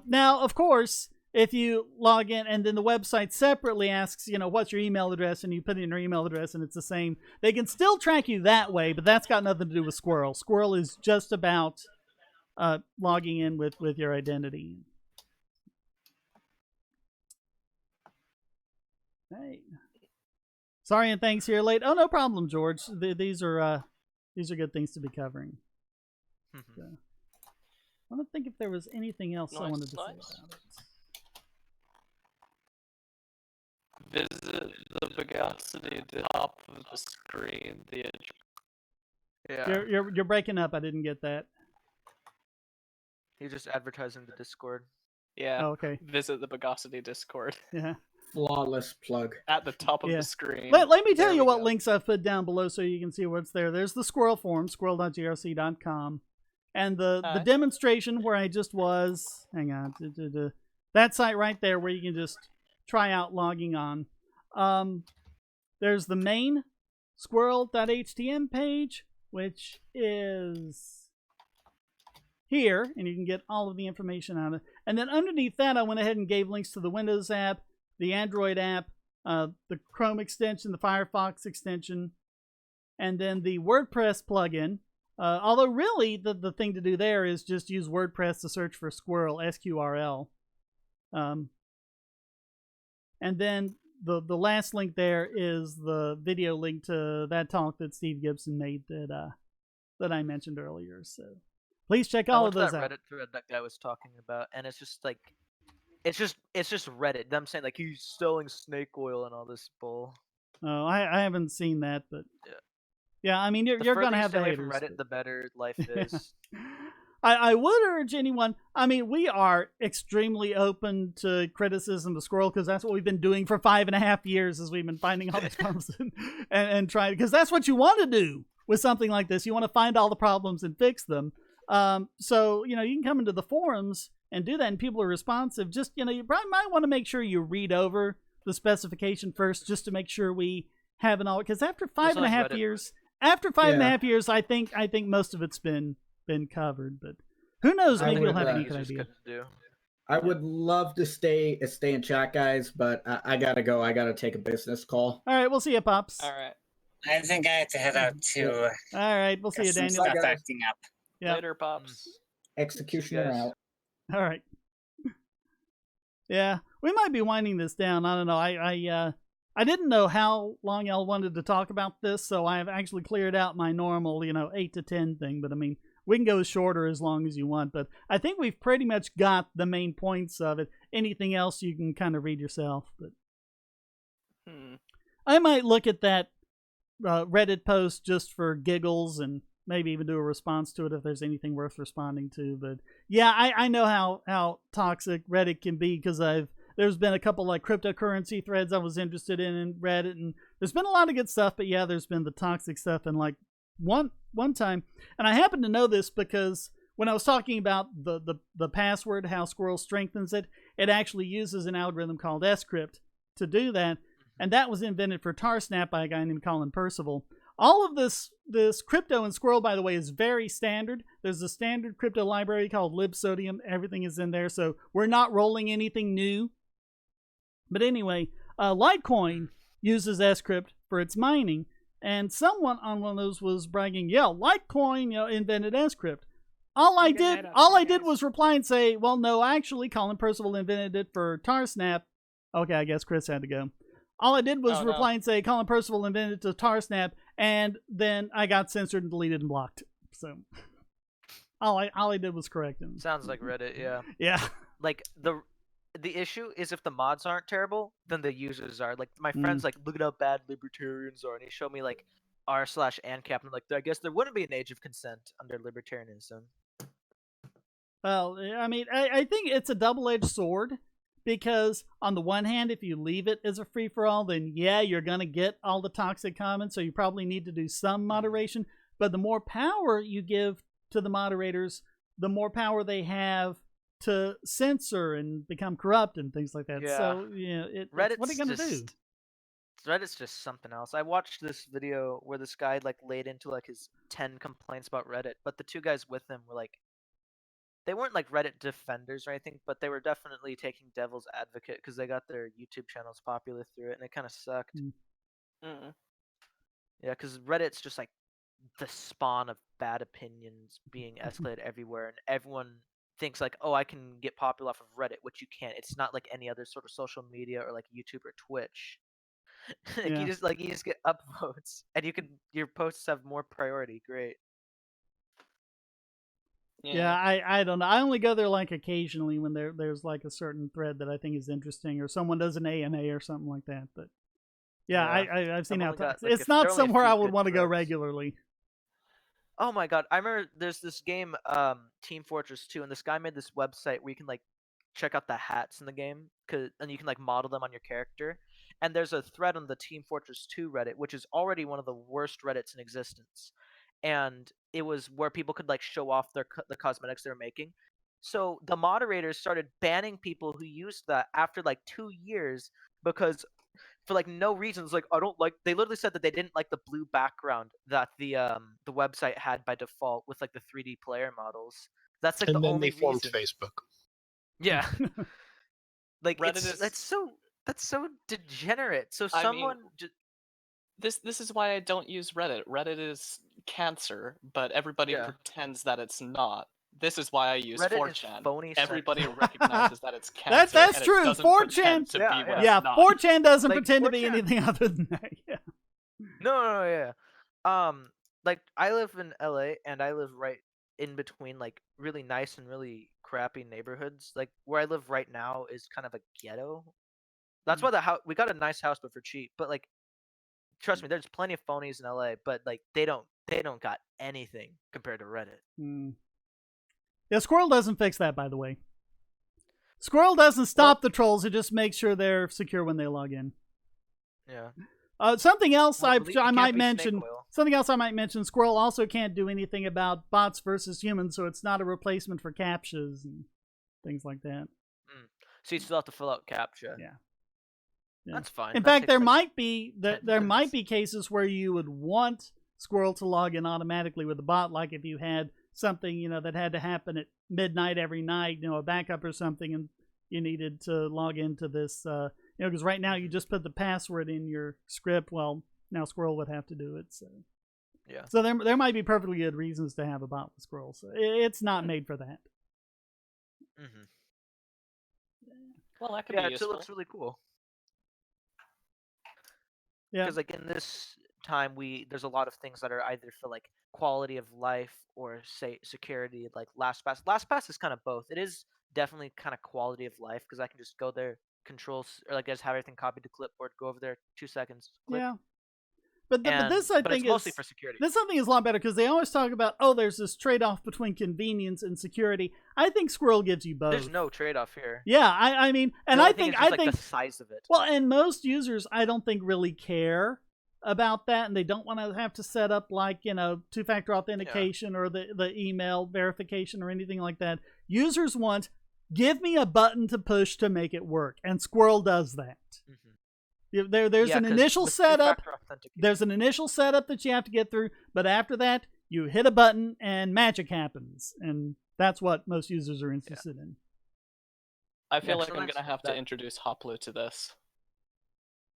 Now, of course, if you log in and then the website separately asks, what's your email address, and you put in your email address and it's the same, they can still track you that way, but that's got nothing to do with SQRL. SQRL is just about logging in with your identity. Hey. Sorry and thanks here late. Oh, no problem, George. These are good things to be covering. So, I don't think if there was anything else I wanted to say about it. Visit the Bogosity at the top of the screen. Yeah. You're breaking up. I didn't get that. You're just advertising the Discord. Yeah. Oh, okay. Visit the Bogosity Discord. Yeah. Flawless plug. At the top of the screen. Let me tell you what links I've put down below so you can see what's there. There's the SQRL forum, sqrl.grc.com. And the demonstration where I just was. Hang on. That site right there where you can just try out logging on. There's the main sqrl.htm page, which is here, and you can get all of the information on it. And then underneath that, I went ahead and gave links to the Windows app, the Android app, the Chrome extension, the Firefox extension, and then the WordPress plugin. Although really, the thing to do there is just use WordPress to search for SQRL, SQRL. And then the last link there is the video link to that talk that Steve Gibson made that I mentioned earlier. So please check all of those out. Reddit thread that guy was talking about, and it's just like, it's just Reddit. Them saying like he's selling snake oil and all this bull. Oh, I haven't seen that, but yeah, I mean you're gonna have the haters. From Reddit, the better life is. I would urge anyone, I mean, we are extremely open to criticism of SQRL because that's what we've been doing for 5.5 years as we've been finding all these problems and trying, because that's what you want to do with something like this. You want to find all the problems and fix them. So, you can come into the forums and do that, and people are responsive. Just, you probably might want to make sure you read over the specification first just to make sure we have it all, because after 5.5 years, I think most of it's been covered, but who knows? Maybe you'll have a neat idea. I would love to stay in chat, guys, but I gotta go. I gotta take a business call. All right, we'll see you, Pops. All right. I think I have to head out too. All right, we'll see you, Daniel. Stuff acting up. Yep. Later, Pops. Executioner out. All right. Yeah, we might be winding this down. I don't know. I didn't know how long y'all wanted to talk about this, so I have actually cleared out my normal, 8 to 10 thing. But I mean, we can go shorter as long as you want. But I think we've pretty much got the main points of it. Anything else you can kind of read yourself. But I might look at that Reddit post just for giggles and maybe even do a response to it if there's anything worth responding to. But yeah, I know how toxic Reddit can be, because there's been a couple like cryptocurrency threads I was interested in Reddit, and there's been a lot of good stuff, but yeah, there's been the toxic stuff. And like one time, and I happen to know this because when I was talking about the password, how SQRL strengthens it, it actually uses an algorithm called SQRL to do that, and that was invented for Tarsnap by a guy named Colin Percival. All of this crypto in SQRL, by the way, is very standard. There's a standard crypto library called libsodium. Everything is in there, so we're not rolling anything new. But anyway, Litecoin uses SQRL for its mining, and someone on one of those was bragging, yeah, Litecoin invented SQRL. All I did was reply and say, well, no, actually, Colin Percival invented it for Tarsnap. Okay, I guess Chris had to go. All I did was reply and say Colin Percival invented it to Tarsnap, And then I got censored and deleted and blocked. So all I did was correct him. Sounds like Reddit, yeah. Yeah. Like the issue is if the mods aren't terrible, then the users are. Like my friends like, look at how bad libertarians are, and he showed me like r/ANCAP, and like I guess there wouldn't be an age of consent under libertarianism. Well, I mean, I think it's a double-edged sword, because on the one hand, if you leave it as a free-for-all, then yeah, you're going to get all the toxic comments, so you probably need to do some moderation. But the more power you give to the moderators, the more power they have to censor and become corrupt and things like that. Yeah. So, what are you going to do? Reddit's just something else. I watched this video where this guy like laid into like his 10 complaints about Reddit, but the two guys with him were like, they weren't like Reddit defenders or anything, but they were definitely taking devil's advocate because they got their YouTube channels popular through it, and it kind of sucked. Mm. Yeah, because Reddit's just like the spawn of bad opinions being escalated everywhere, and everyone thinks like, oh, I can get popular off of Reddit, which you can't. It's not like any other sort of social media or like YouTube or Twitch. Like, Yeah. you just get upvotes, and your posts have more priority. Great. Yeah, I don't know. I only go there like occasionally when there's like a certain thread that I think is interesting, or someone does an AMA or something like that. But yeah, I've seen how it's not somewhere I would want to go regularly. Oh my god, I remember there's this game, Team Fortress 2, and this guy made this website where you can like check out the hats in the game, and you can like model them on your character. And there's a thread on the Team Fortress 2 Reddit, which is already one of the worst Reddits in existence. And it was where people could like show off the cosmetics they're making. So the moderators started banning people who used that after like 2 years because for like no reasons. Like, I don't like. They literally said that they didn't like the blue background that the website had by default with like the 3D player models. That's like and the then only they formed reason. Facebook. Yeah. Like Reddit that's so degenerate. So someone this is why I don't use Reddit. Reddit is cancer, but everybody pretends that it's not. This is why I use Reddit 4chan. Is phony everybody recognizes that it's cancer. That's true. 4chan. Yeah, 4chan doesn't like, pretend 4chan, to be anything other than that. Yeah. No, yeah. Like I live in LA, and I live right in between like really nice and really crappy neighborhoods. Like where I live right now is kind of a ghetto. That's why we got a nice house, but for cheap. But like, trust me, there's plenty of phonies in LA, but like they don't got anything compared to Reddit. Yeah, Squirrel doesn't fix that, by the way. Squirrel doesn't stop the trolls; it just makes sure they're secure when they log in. Yeah. Something else I might mention. Something else I might mention. Squirrel also can't do anything about bots versus humans, so it's not a replacement for captchas and things like that. So you still have to fill out captcha. Yeah. That's fine. In fact, there might be cases where you would want Squirrel to log in automatically with the bot, like if you had something that had to happen at midnight every night, a backup or something, and you needed to log into this, because right now you just put the password in your script. Well, now Squirrel would have to do it. So yeah. So there might be perfectly good reasons to have a bot with Squirrel. So it's not made for that. Mm-hmm. Well, that could be useful. It looks really cool. Yeah. Because like in this time, there's a lot of things that are either for like quality of life or say security. Like LastPass. LastPass is kind of both. It is definitely kind of quality of life because I can just go there, controls, or like just have everything copied to clipboard, go over there, 2 seconds, click. Yeah. But this I think it's mostly for security. This something is a lot better because they always talk about there's this trade-off between convenience and security. I think Squirrel gives you both. There's no trade-off here. Yeah, I mean, and I think the size of it. Well, and most users I don't think really care about that, and they don't want to have to set up like two-factor authentication or the email verification or anything like that. Users want, give me a button to push to make it work, and Squirrel does that. Mm-hmm. There's an initial setup. There's an initial setup that you have to get through, but after that, you hit a button and magic happens, and that's what most users are interested in. I feel like I'm gonna have to introduce Hoplu to this.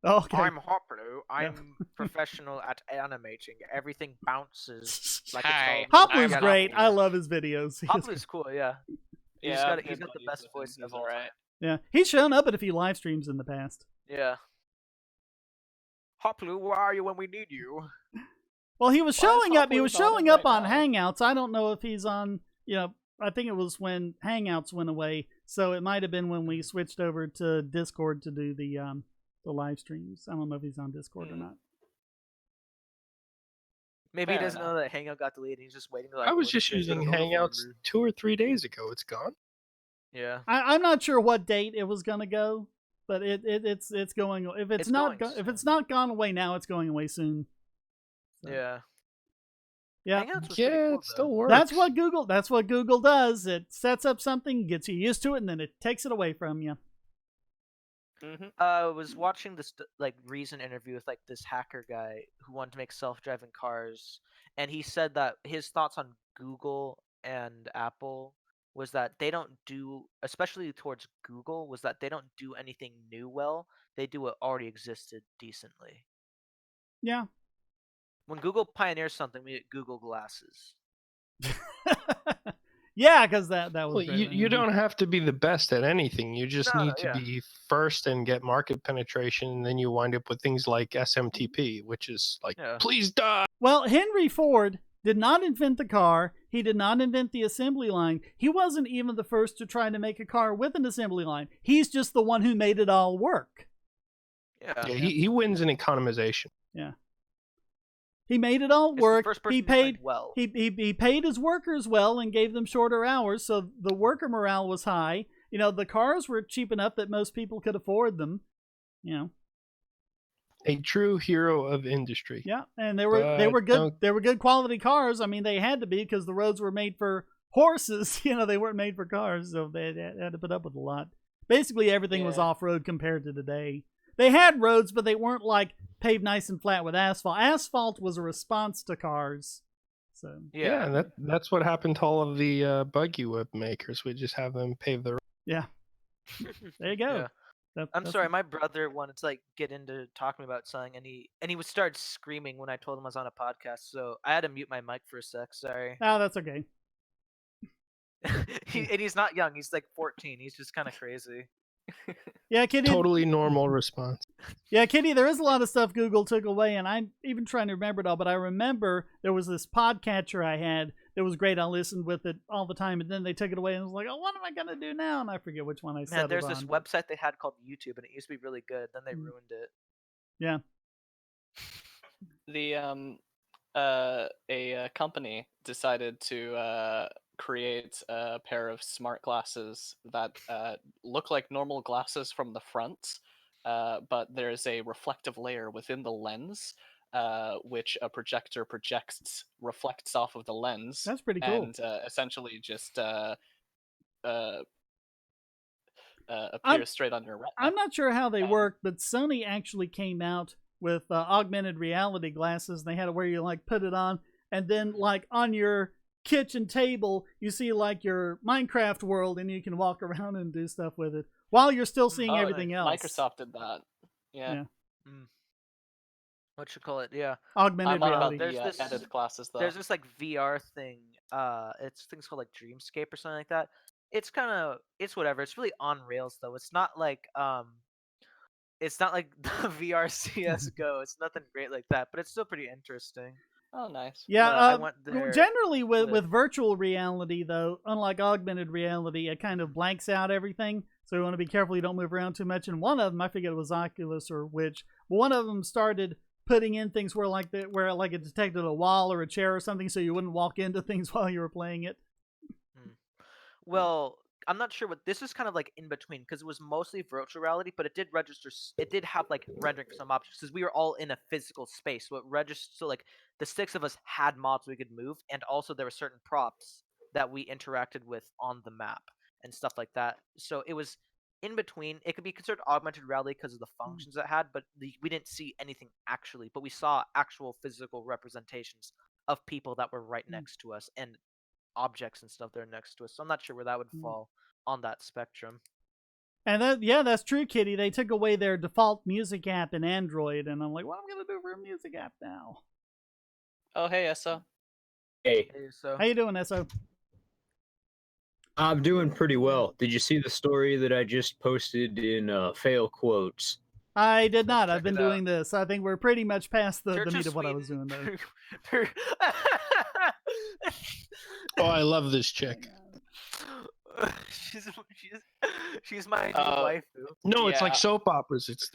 Okay. I'm Hoplu. I'm professional at animating. Everything bounces like it's Hoplu's great. I love his videos. Hoplu's cool. Yeah. He's got the best voice of all time. Yeah, he's shown up at a few live streams in the past. Yeah. Hoplu, where are you when we need you? Well, he was showing up. He was showing up on now. Hangouts. I don't know if he's on. I think it was when Hangouts went away, so it might have been when we switched over to Discord to do the live streams. I don't know if he's on Discord or not. Maybe he doesn't know that Hangout got deleted. He's just waiting. Like, I was just using Hangouts 2 or 3 days ago. It's gone. Yeah. I'm not sure what date it was gonna go, but it's going. If it's not gone away now, it's going away soon. So. Yeah. Yeah. Cool, it still works. That's what Google does. It sets up something, gets you used to it, and then it takes it away from you. I was watching this recent interview with this hacker guy who wanted to make self-driving cars, and he said that his thoughts on Google and Apple was that they don't do, especially towards Google, was that they don't do anything new well. They do what already existed decently. Yeah. When Google pioneers something, we get Google Glasses. Yeah, because that was. Well, you don't have to be the best at anything. You just need to be first and get market penetration, and then you wind up with things like SMTP, which is please die. Well, Henry Ford did not invent the car. He did not invent the assembly line. He wasn't even the first to try to make a car with an assembly line. He's just the one who made it all work. Yeah, he wins in economization. Yeah. He made it all work. He paid well. He paid his workers well and gave them shorter hours, so the worker morale was high. The cars were cheap enough that most people could afford them. A true hero of industry. Yeah, and they were good. They were good quality cars. I mean, they had to be because the roads were made for horses. They weren't made for cars, so they had to put up with a lot. Basically, everything was off road compared to today. They had roads, but they weren't paved nice and flat with asphalt. Asphalt was a response to cars. So and that's what happened to all of the buggy whip makers. We just have them pave the road. Yeah. There you go. Yeah. I'm sorry, my brother wanted to get into talking about something, and he would start screaming when I told him I was on a podcast. So I had to mute my mic for a sec. Sorry. Oh, that's okay. He's not young. He's 14. He's just kind of crazy. Yeah, Kitty. Totally normal response. Yeah, Kitty, there is a lot of stuff Google took away, and I'm even trying to remember it all, but I remember there was this podcatcher I had that was great. I listened with it all the time, and then they took it away, and I was like, oh, what am I going to do now? And I forget which one I said. There's this website they had called YouTube, and it used to be really good. Then they ruined it. Yeah. A company decided to create a pair of smart glasses that look like normal glasses from the front, but there's a reflective layer within the lens, which a projector reflects off of the lens. That's pretty cool. And essentially just appears straight on your retina. I'm not sure how they work, but Sony actually came out with augmented reality glasses. They had it where you put it on, and then on your kitchen table you see your Minecraft world, and you can walk around and do stuff with it while you're still seeing everything else. Microsoft did that. Yeah. What you call it? Yeah. Augmented reality. There's edit classes though. There's this VR thing. It's things called Dreamscape or something like that. It's whatever. It's really on rails though. It's not like the VR CS:GO. It's nothing great like that, but it's still pretty interesting. Oh, nice. Yeah, generally with virtual reality, though, unlike augmented reality, it kind of blanks out everything. So you want to be careful you don't move around too much. And one of them, I forget it was Oculus or which, but one of them started putting in things where it detected a wall or a chair or something, so you wouldn't walk into things while you were playing it. Well, I'm not sure what this is kind of in between, because it was mostly virtual reality, but it did register. It did have rendering some objects because we were all in a physical space. So it registered. So the 6 of us had mods we could move, and also there were certain props that we interacted with on the map and stuff like that. So it was in between. It could be considered augmented reality because of the functions it had, but we didn't see anything actually. But we saw actual physical representations of people that were right next to us and objects and stuff that are next to us. So I'm not sure where that would fall on that spectrum. And that's true, Kitty. They took away their default music app in Android, and I'm like, what am I gonna do for a music app now? Oh, hey, Esso. Hey, so how you doing, Esso? I'm doing pretty well. Did you see the story that I just posted in fail quotes? I did not. Let's I've been check it doing this. I think we're pretty much past the Church meat of of what I was doing, though. Oh, I love this chick. she's my new waifu. No, it's like Yeah. soap operas. It's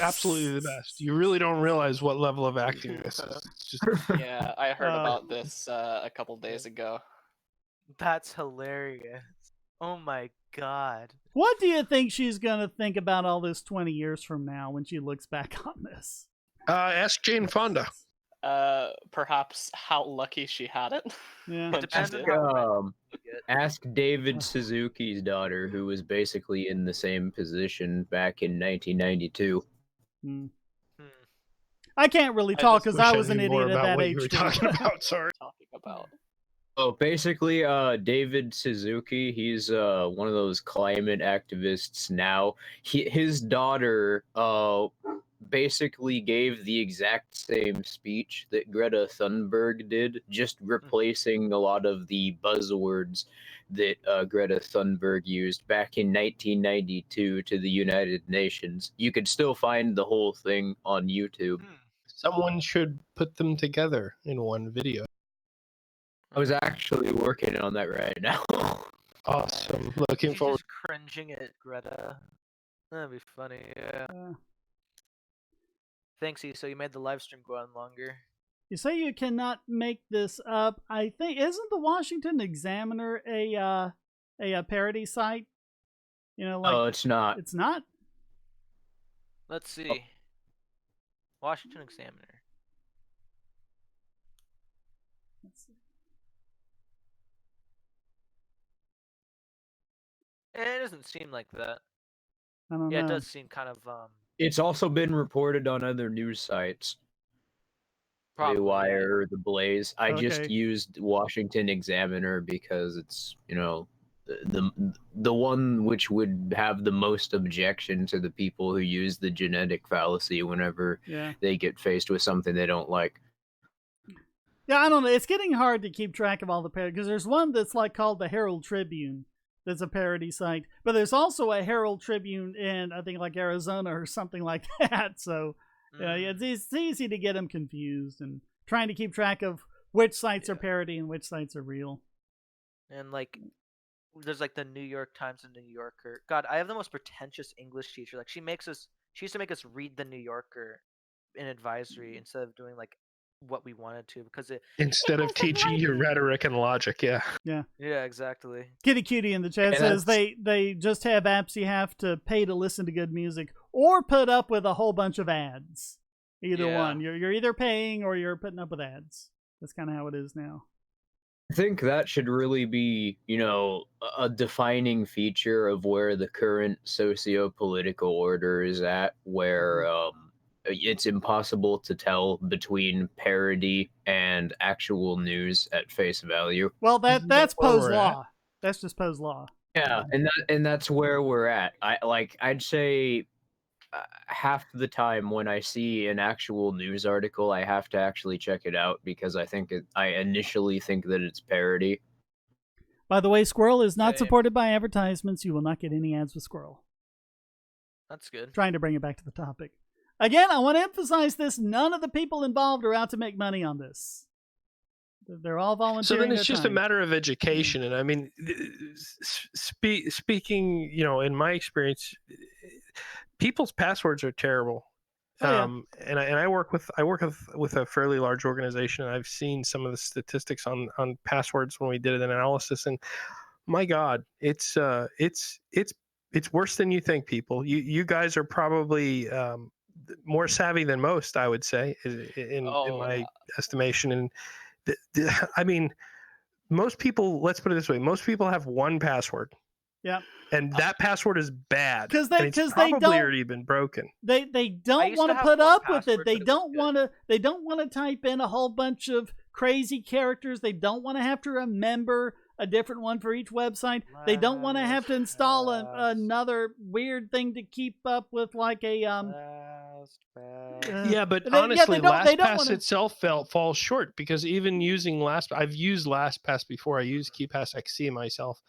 absolutely the best. You really don't realize what level of acting this is. It's just Yeah, I heard about this a couple days ago. That's hilarious. Oh my god. What do you think she's going to think about all this 20 years from now when she looks back on this? ask Jane Fonda. Perhaps how lucky she had it. Yeah. when she Depends did. on Ask David Suzuki's daughter, who was basically in the same position back in 1992. I can't really talk because I was an idiot at that what age. you were talking about. Sorry. Talking about. Oh, basically, David Suzuki, he's one of those climate activists now. His daughter basically gave the exact same speech that Greta Thunberg did, just replacing a lot of the buzzwords that Greta Thunberg used back in 1992 to the United Nations. You could still find the whole thing on YouTube. Someone should put them together in one video. I was actually working on that right now. Awesome. Looking forward. Just cringing at Greta. That'd be funny, yeah. Thanks, so you made the live stream go on longer. You say you cannot make this up. I think isn't the Washington Examiner a parody site? You know, like Oh, it's not. It's not. Let's see. Washington Examiner. Let's see. It doesn't seem like that. I don't know. Yeah, it does seem kind of It's also been reported on other news sites. Probably, The Wire, The Blaze. I just Okay. used Washington Examiner because it's, you know, the one which would have the most objection to the people who use the genetic fallacy whenever they get faced with something they don't like. Yeah, I don't know. It's getting hard to keep track of all the parodies because there's one that's like called the Herald Tribune. That's a parody site, but there's also a Herald Tribune in I think like Arizona or something like that. So it's easy to get them confused and trying to keep track of which sites are parody and which sites are real. And like, there's like the New York Times and New Yorker. God, I have the most pretentious English teacher. Like she used to make us read the New Yorker in advisory instead of doing like what we wanted to because instead of teaching you rhetoric and logic. Yeah, exactly. Kitty Cutie in the chat says they just have apps you have to pay to listen to good music or put up with a whole bunch of ads. Either one. You're either paying or you're putting up with ads. That's kind of how it is now. I think that should really be, you know, a defining feature of where the current socio-political order is at, where it's impossible to tell between parody and actual news at face value. Well, that's Poe's law. That's just Poe's law. Yeah, and that's where we're at. I'd say half the time when I see an actual news article, I have to actually check it out because I initially think that it's parody. By the way, Squirrel is not supported by advertisements. You will not get any ads with Squirrel. That's good. Trying to bring it back to the topic. Again, I want to emphasize this. None of the people involved are out to make money on this. They're all volunteering. So then it's just time. a matter of education. And I mean, speaking, you know, in my experience, people's passwords are terrible. And I work with a fairly large organization, and I've seen some of the statistics on passwords when we did an analysis, and my God, it's worse than you think, people. You guys are probably more savvy than most, I would say, in my estimation. And I mean, most people, let's put it this way, most people have one password. Yeah. And that password is bad because it's they probably already been broken. They don't want to put up with it. They don't want to type in a whole bunch of crazy characters. They don't want to have to remember a different one for each website. They don't want to have to install another weird thing to keep up with, like a yeah, but honestly, LastPass itself falls short because even using I've used LastPass before. I use KeePass XC myself,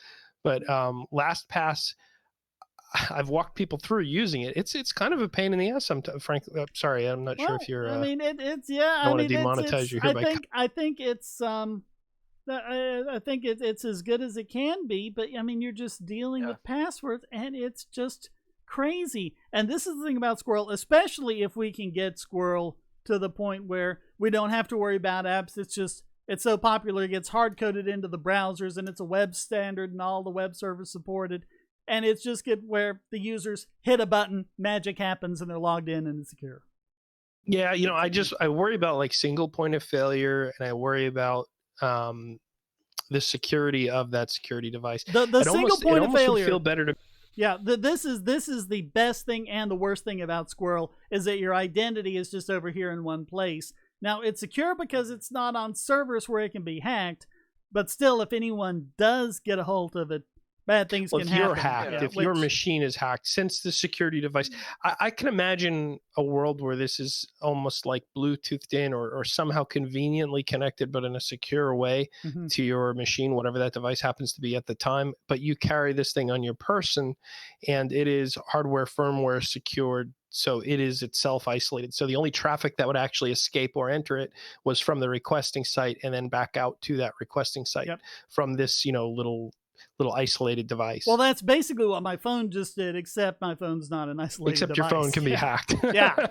but LastPass, I've walked people through using it. It's kind of a pain in the ass. Frankly, sorry, I'm not sure if you're. I mean, it's yeah. I I want to mean, demonetize you here. I think it's I think it's as good as it can be, but I mean, you're just dealing with passwords, and it's just crazy. And this is the thing about Squirrel, especially if we can get Squirrel to the point where we don't have to worry about apps. It's so popular, it gets hard coded into the browsers, and it's a web standard, and all the web servers supported. And it's just get where the users hit a button, magic happens, and they're logged in and it's secure. Yeah, I worry about like single point of failure, and I worry about the security of that security device. The single point of failure would feel better to. Yeah, this is the best thing and the worst thing about Squirrel is that your identity is just over here in one place. Now, it's secure because it's not on servers where it can be hacked, but still, if anyone does get a hold of it, bad things can happen. If you're hacked, if your machine is hacked, since the security device, I can imagine a world where this is almost like Bluetoothed in or somehow conveniently connected, but in a secure way to your machine, whatever that device happens to be at the time. But you carry this thing on your person, and it is hardware, firmware secured. So it is itself isolated. So the only traffic that would actually escape or enter it was from the requesting site and then back out to that requesting site from this, little isolated device. Well, that's basically what my phone just did, except my phone's not an isolated device. Except your phone can be hacked. Yeah.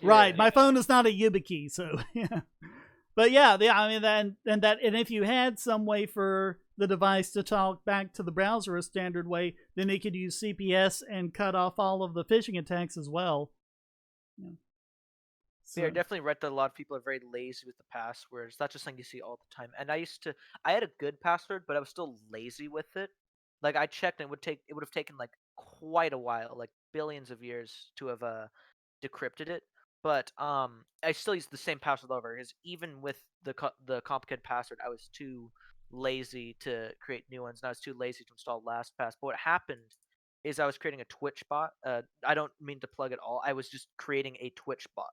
Right. My phone is not a YubiKey, so yeah. But yeah, I mean, and if you had some way for the device to talk back to the browser a standard way, then it could use CPS and cut off all of the phishing attacks as well. Yeah. So. Yeah, I definitely read that a lot of people are very lazy with the passwords. That's just something you see all the time. And I had a good password, but I was still lazy with it. Like I checked, and it would have taken like quite a while, like billions of years to have decrypted it. But I still use the same password over, because even with the complicated password, I was too lazy to create new ones, and I was too lazy to install LastPass. But what happened is I was creating a Twitch bot. I don't mean to plug it all. I was just creating a Twitch bot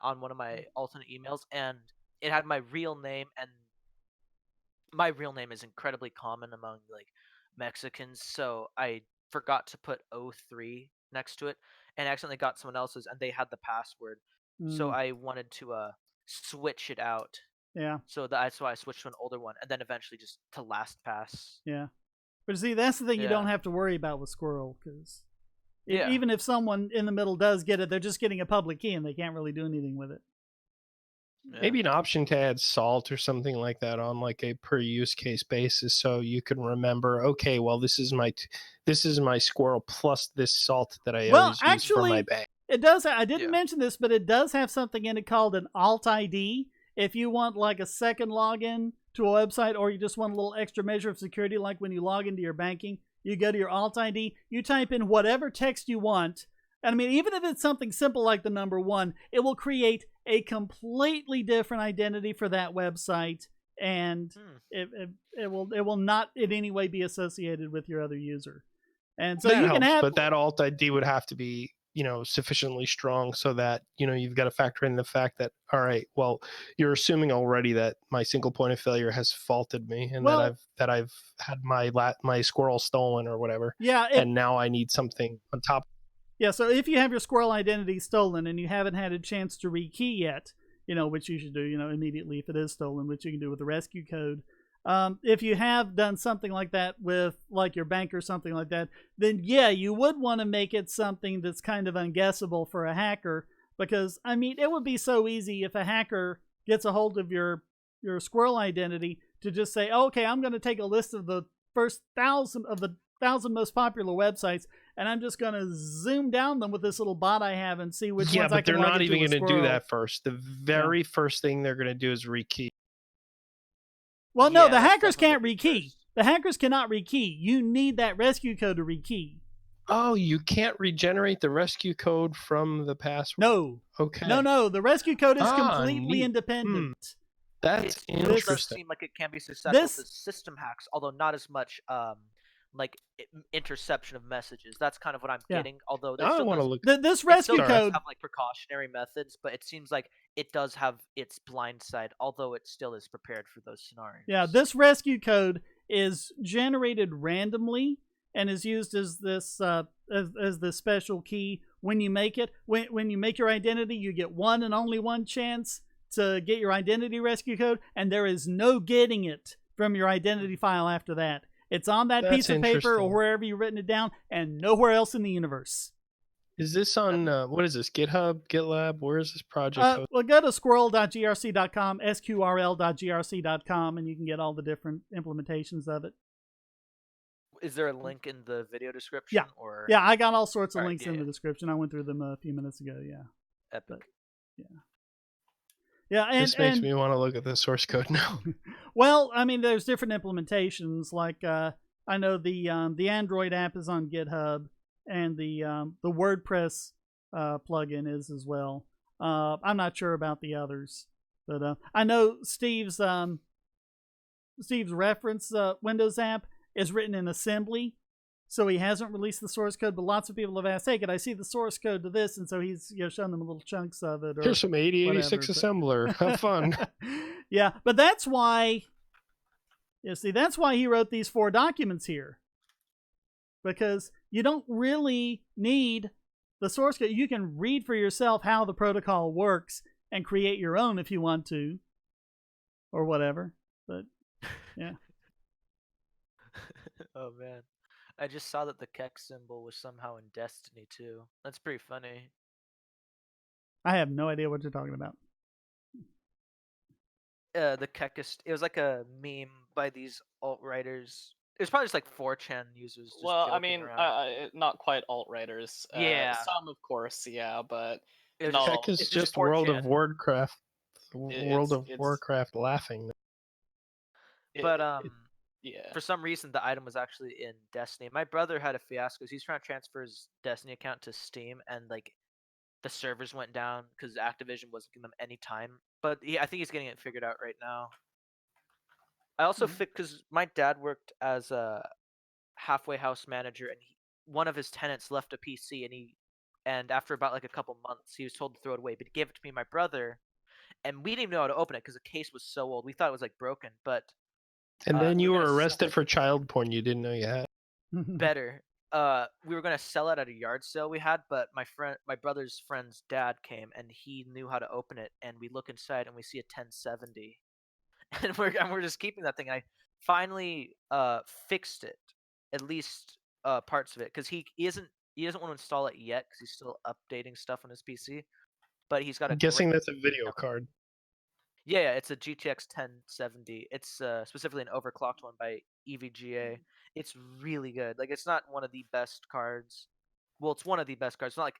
on one of my alternate emails, and it had my real name, and my real name is incredibly common among like Mexicans, so I forgot to put 03 next to it and accidentally got someone else's, and they had the password. So I wanted to switch it out. Yeah. So that's why I switched to an older one, and then eventually just to LastPass. Yeah. But see, that's the thing you don't have to worry about with Squirrel, because even if someone in the middle does get it, they're just getting a public key and they can't really do anything with it. Yeah. Maybe an option to add salt or something like that on like a per use case basis, so you can remember, okay, well, this is my Squirrel plus this salt that I always use for my bank. It does. I didn't mention this, but it does have something in it called an Alt ID. If you want like a second login to a website, or you just want a little extra measure of security, like when you log into your banking, you go to your Alt ID, you type in whatever text you want. And I mean, even if it's something simple like the number 1, it will create a completely different identity for that website, and it will not in any way be associated with your other user. And so you can have, but that Alt ID would have to be, sufficiently strong so that, you've got to factor in the fact that, all right, well, you're assuming already that my single point of failure has faulted me, and that I've had my Squirrel stolen or whatever. Yeah. And now I need something on top. Yeah, so if you have your Squirrel identity stolen and you haven't had a chance to rekey yet, which you should do, immediately if it is stolen, which you can do with the rescue code. If you have done something like that with like your bank or something like that, then yeah, you would want to make it something that's kind of unguessable for a hacker, because I mean, it would be so easy if a hacker gets a hold of your Squirrel identity to just say, okay, I'm going to take a list of the first 1,000 of the 1,000 most popular websites, and I'm just going to zoom down them with this little bot I have and see which ones I can log into. Yeah, but they're not even going to do that first. The very first thing they're going to do is rekey. Well, no, the hackers can't rekey. The hackers cannot rekey. You need that rescue code to rekey. Oh, you can't regenerate the rescue code from the password? No. Okay. No. The rescue code is completely independent. That's interesting. It does seem like it can be susceptible to system hacks, although not as much like interception of messages. That's kind of what I'm getting. Although this rescue code have like precautionary methods, but it seems like it does have its blind side, although it still is prepared for those scenarios. Yeah, this rescue code is generated randomly, and is used as this as the special key when you make it. When you make your identity, you get one and only one chance to get your identity rescue code, and there is no getting it from your identity file after that. It's on that piece of paper or wherever you've written it down, and nowhere else in the universe. Is this on, what is this, GitHub, GitLab? Where is this project? Well, go to squirrel.grc.com, sqrl.grc.com, and you can get all the different implementations of it. Is there a link in the video description? Yeah. Or... Yeah, I got all sorts of links in the description. I went through them a few minutes ago, yeah. Epic. But, yeah. Yeah, and this makes me want to look at the source code now. Well, I mean, there's different implementations. Like I know the Android app is on GitHub, and the WordPress plugin is as well. I'm not sure about the others, but I know Steve's reference Windows app is written in assembly, so he hasn't released the source code. But lots of people have asked, "Hey, could I see the source code to this?" And so he's showing them little chunks of it. Or here's some 8086 assembler. Have fun. Yeah, but that's why. You see, that's why he wrote these 4 documents here, because you don't really need the source code. You can read for yourself how the protocol works and create your own if you want to, or whatever. But yeah. Oh man, I just saw that the Keck symbol was somehow in Destiny too. That's pretty funny. I have no idea what you're talking about. The Keckist, it was like a meme by these alt-writers. It was probably just like 4chan users. Just well, I mean, not quite alt-writers. Yeah. Some, of course, yeah, but Keck is just World of Warcraft. World of Warcraft laughing. But yeah. For some reason, the item was actually in Destiny. My brother had a fiasco. He's trying to transfer his Destiny account to Steam, and like the servers went down because Activision wasn't giving them any time. But I think he's getting it figured out right now. I also because my dad worked as a halfway house manager, and one of his tenants left a PC, and after about like a couple months, he was told to throw it away. But he gave it to me and my brother, and we didn't even know how to open it because the case was so old. We thought it was like broken, but. And then you were arrested for child porn you didn't know you had. Better. We were gonna sell it at a yard sale we had, but my brother's friend's dad came and he knew how to open it. And we look inside and we see a 1070, and we're just keeping that thing. I finally fixed it, at least parts of it, because he doesn't want to install it yet because he's still updating stuff on his PC. But he's got a. I'm guessing that's a video card. Yeah, it's a GTX 1070. It's specifically an overclocked one by EVGA. It's really good. Like, it's not one of the best cards. Well, it's one of the best cards. It's not like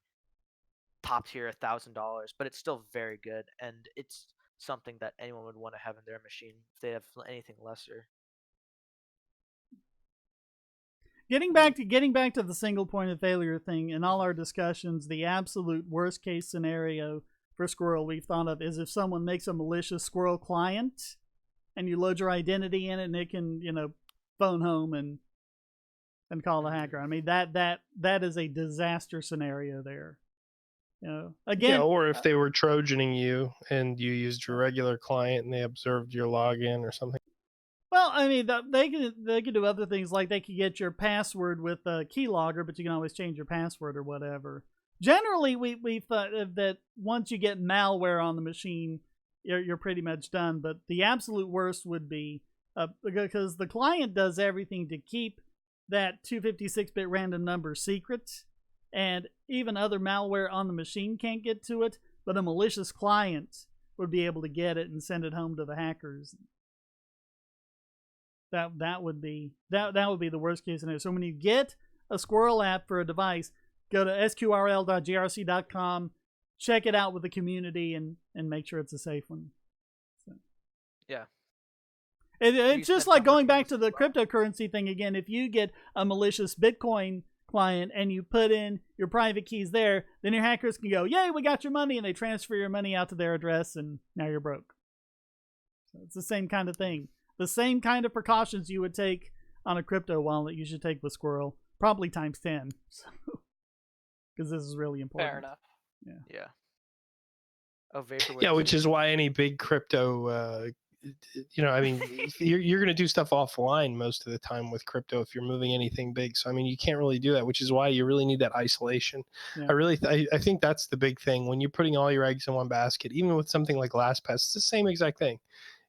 top tier $1,000, but it's still very good, and it's something that anyone would want to have in their machine if they have anything lesser. Getting back to the single point of failure thing, in all our discussions, the absolute worst case scenario for Squirrel we've thought of is if someone makes a malicious Squirrel client and you load your identity in it and it can, phone home and call the hacker. I mean, that is a disaster scenario there. Again, or if they were Trojaning you and you used your regular client and they observed your login or something. Well, I mean, they can do other things, like they can get your password with a keylogger, but you can always change your password or whatever. Generally, we thought that once you get malware on the machine, you're pretty much done. But the absolute worst would be because the client does everything to keep that 256-bit random number secret, and even other malware on the machine can't get to it. But a malicious client would be able to get it and send it home to the hackers. That would be the worst case scenario. So when you get a Squirrel app for a device, go to sqrl.grc.com, check it out with the community, and make sure it's a safe one. So. Yeah. It's just like going back to the cryptocurrency thing again. If you get a malicious Bitcoin client and you put in your private keys there, then your hackers can go, "Yay, we got your money," and they transfer your money out to their address, and now you're broke. So it's the same kind of thing. The same kind of precautions you would take on a crypto wallet you should take with Squirrel, probably times 10. So. Because this is really important. Fair enough. Yeah. Oh, vaporwave. Yeah, which is why any big crypto I mean, you're going to do stuff offline most of the time with crypto if you're moving anything big. So I mean, you can't really do that, which is why you really need that isolation. Yeah. I think that's the big thing when you're putting all your eggs in one basket. Even with something like LastPass, it's the same exact thing.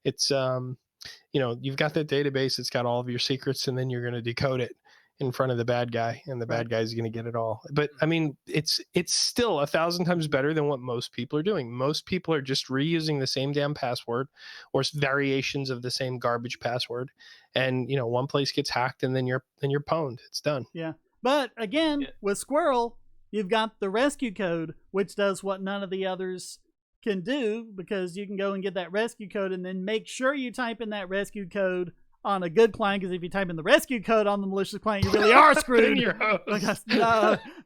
It's you've got that database, it's got all of your secrets, and then you're going to decode it in front of the bad guy, and the bad guy's going to get it all. But I mean, it's still 1,000 times better than what most people are doing. Most people are just reusing the same damn password or variations of the same garbage password, and one place gets hacked, and then you're pwned. It's done. Yeah, but again, with SQRL, you've got the rescue code, which does what none of the others can do, because you can go and get that rescue code and then make sure you type in that rescue code on a good client, because if you type in the rescue code on the malicious client, you really are screwed.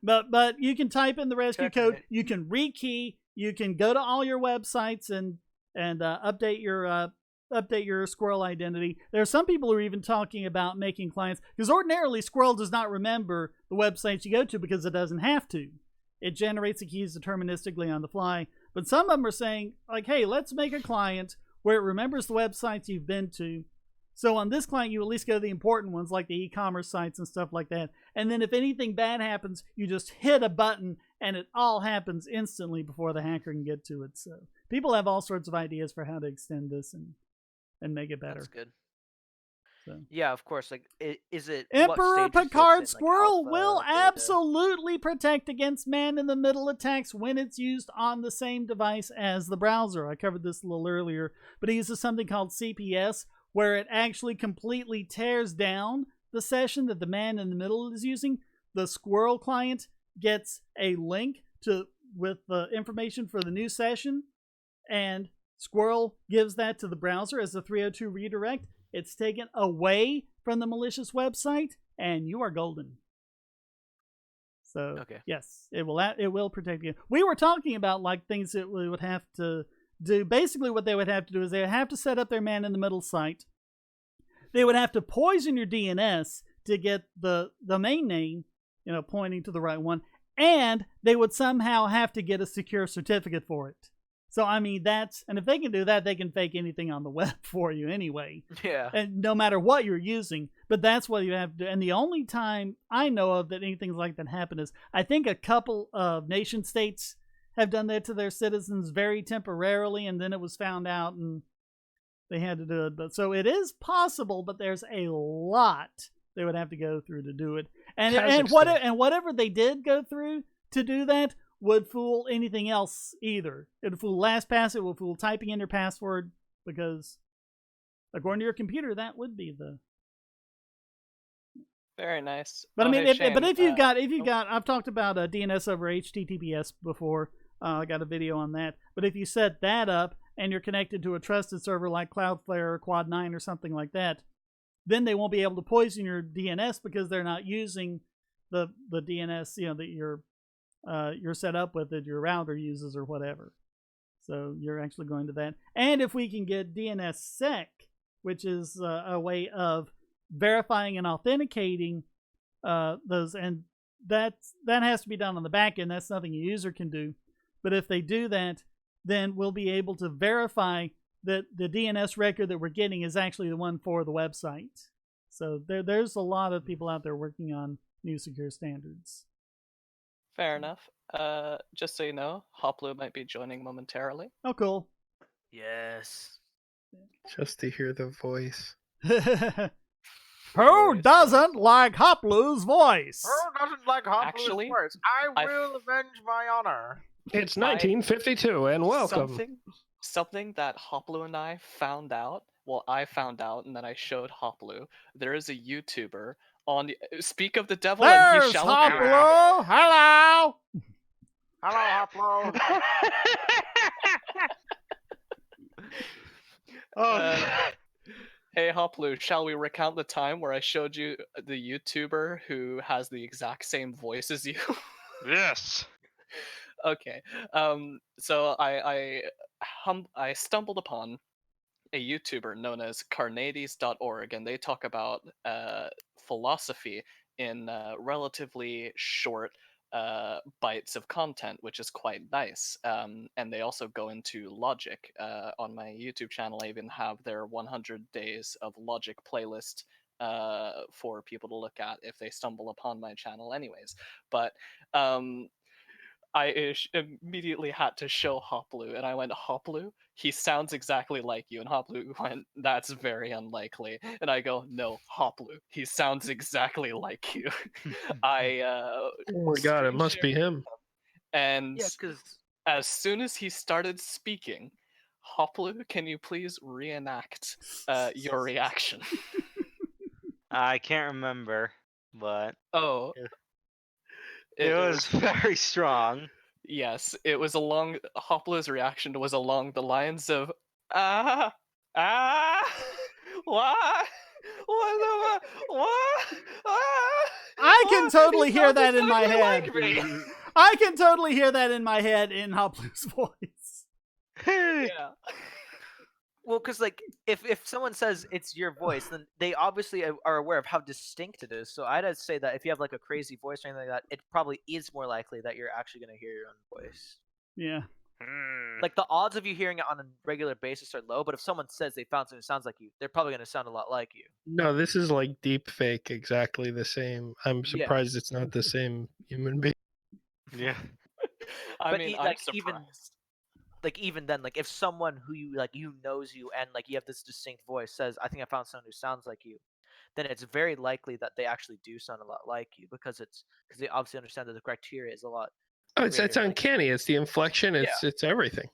But you can type in the rescue code, you can rekey, you can go to all your websites and update your SQRL identity. There are some people who are even talking about making clients, because ordinarily SQRL does not remember the websites you go to because it doesn't have to. It generates the keys deterministically on the fly. But some of them are saying, like, hey, let's make a client where it remembers the websites you've been to. So on this client, you at least go to the important ones, like the e-commerce sites and stuff like that. And then if anything bad happens, you just hit a button and it all happens instantly before the hacker can get to it. So people have all sorts of ideas for how to extend this and make it better. That's good. So. Yeah, of course. Like, is it Emperor Picard SQRL will absolutely protect against man-in-the-middle attacks when it's used on the same device as the browser. I covered this a little earlier, but it uses something called CPS, where it actually completely tears down the session that the man-in-the-middle is using. The SQRL client gets a link with the information for the new session, and SQRL gives that to the browser as a 302 redirect. It's taken away from the malicious website, and you are golden. So, yes, it will protect you. We were talking about like things that we would have to do. Basically, what they would have to do is they would have to set up their man-in-the-middle site. They would have to poison your DNS to get the domain name, pointing to the right one, and they would somehow have to get a secure certificate for it. So, I mean, and if they can do that, they can fake anything on the web for you anyway. Yeah. And no matter what you're using, but that's what you have to do. And the only time I know of that anything like that happened is, I think a couple of nation states have done that to their citizens very temporarily, and then it was found out and they had to do it. But so it is possible, but there's a lot they would have to go through to do it. And whatever they did go through to do that would fool anything else either. It would fool LastPass, it would fool typing in your password, because according to your computer, that would be the... Very nice. But I mean, if you've got, I've talked about DNS over HTTPS before. I got a video on that. But if you set that up and you're connected to a trusted server like Cloudflare or Quad9 or something like that, then they won't be able to poison your DNS because they're not using the DNS, that you're set up with, that your router uses or whatever. So you're actually going to that. And if we can get DNSSEC, which is a way of verifying and authenticating those, and that has to be done on the back end. That's nothing a user can do. But if they do that, then we'll be able to verify that the DNS record that we're getting is actually the one for the website. So there's a lot of people out there working on new secure standards. Fair enough. Just so you know, Hoplu might be joining momentarily. Oh, cool. Yes. Just to hear the voice. Who doesn't like Hoplu's voice? Who doesn't like Hoplu's voice? I will avenge my honor. It's 1952, and welcome. Something that Hoplu and I found out. Well, I found out, and then I showed Hoplu. There is a YouTuber on. Speak of the devil, and he shall appear. Hoplu! Hello! Hello, Hoplu. Hey, Hoplu, shall we recount the time where I showed you the YouTuber who has the exact same voice as you? Yes. Okay. So I stumbled upon a YouTuber known as Carneades.org, and they talk about philosophy in relatively short bytes of content, which is quite nice. And they also go into logic. On my YouTube channel, I even have their 100 days of logic playlist for people to look at if they stumble upon my channel anyways. But I immediately had to show Hoplu, and I went, Hoplu, he sounds exactly like you. And Hoplu went, that's very unlikely. And I go, no, Hoplu, he sounds exactly like you. I oh my god, it must be him. And Yeah, because as soon as he started speaking, Hoplu, can you please reenact your reaction? I can't remember, but Oh, it was very strong. Yes, it was Hoplu's reaction was along the lines of what? What? I can totally hear that in my exactly head. like me. I can totally hear that in my head in Hoplu's voice. Yeah. Well, because like if someone says it's your voice, then they obviously are aware of how distinct it is. So I'd say that if you have like a crazy voice or anything like that, it probably is more likely that you're actually going to hear your own voice. Yeah. Like the odds of you hearing it on a regular basis are low, but if someone says they found something that sounds like you, they're probably going to sound a lot like you. No, this is like deep fake, exactly the same. I'm surprised it's not the same human being. Yeah. I mean, I'm like surprised. even then, like if someone who you like knows you and like you have this distinct voice says, I think I found someone who sounds like you, then it's very likely that they actually do sound a lot like you because they obviously understand that the criteria is a lot. Oh, it's uncanny. It's the inflection. It's everything.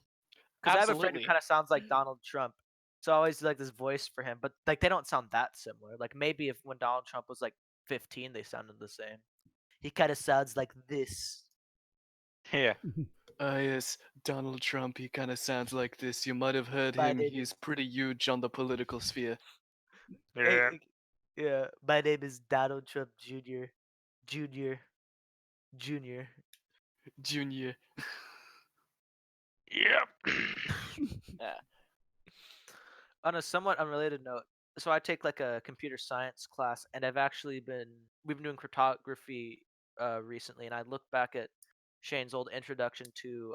Because I have a friend who kind of sounds like Donald Trump, so I always like this voice for him. But like they don't sound that similar. Like maybe if when Donald Trump was like 15, they sounded the same. He kind of sounds like this. Yeah. Yes, Donald Trump, he kind of sounds like this. You might have heard him. He's pretty huge on the political sphere. Yeah. Yeah, my name is Donald Trump Jr. Jr. Yep. Yeah. On a somewhat unrelated note, so I take like a computer science class, and we've been doing cryptography recently, and I looked back at Shane's old introduction to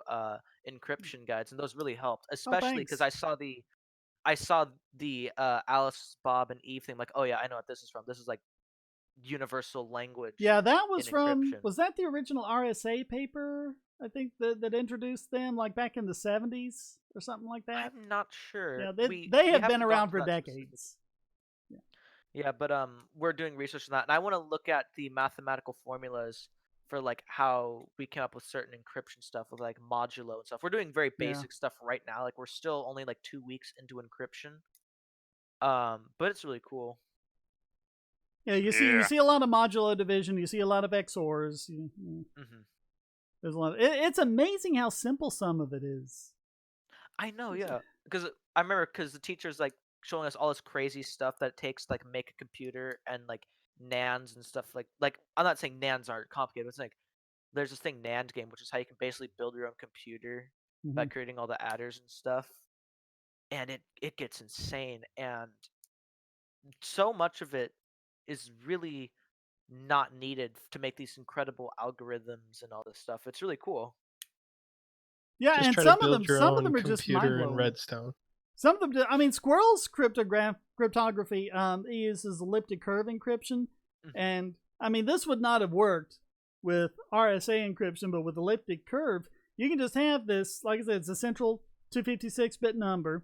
encryption guides, and those really helped, especially because I saw the Alice, Bob, and Eve thing. Like, oh yeah, I know what this is from. This is like universal language. Yeah, that was from. Was that the original RSA paper? I think that introduced them like back in the 70s or something like that. I'm not sure. Yeah, they have been around for decades. Yeah, but we're doing research on that, and I want to look at the mathematical formulas for like how we came up with certain encryption stuff with like modulo and stuff. We're doing very basic stuff right now. Like we're still only like 2 weeks into encryption. But it's really cool. Yeah, you see a lot of modulo division. You see a lot of XORs. There's a lot. It's amazing how simple some of it is. I know, yeah. Because I remember the teacher's like showing us all this crazy stuff that it takes to like make a computer and like NANDs and stuff like I'm not saying NANDs aren't complicated, but it's like there's this thing NAND game, which is how you can basically build your own computer by creating all the adders and stuff. And it gets insane, and so much of it is really not needed to make these incredible algorithms and all this stuff. It's really cool. Yeah, just and some of them are just mind-blowing. Redstone. Some of them, I mean, Squirrel's cryptography he uses elliptic curve encryption, and I mean this would not have worked with RSA encryption, but with elliptic curve, you can just have this. Like I said, it's a central 256-bit number.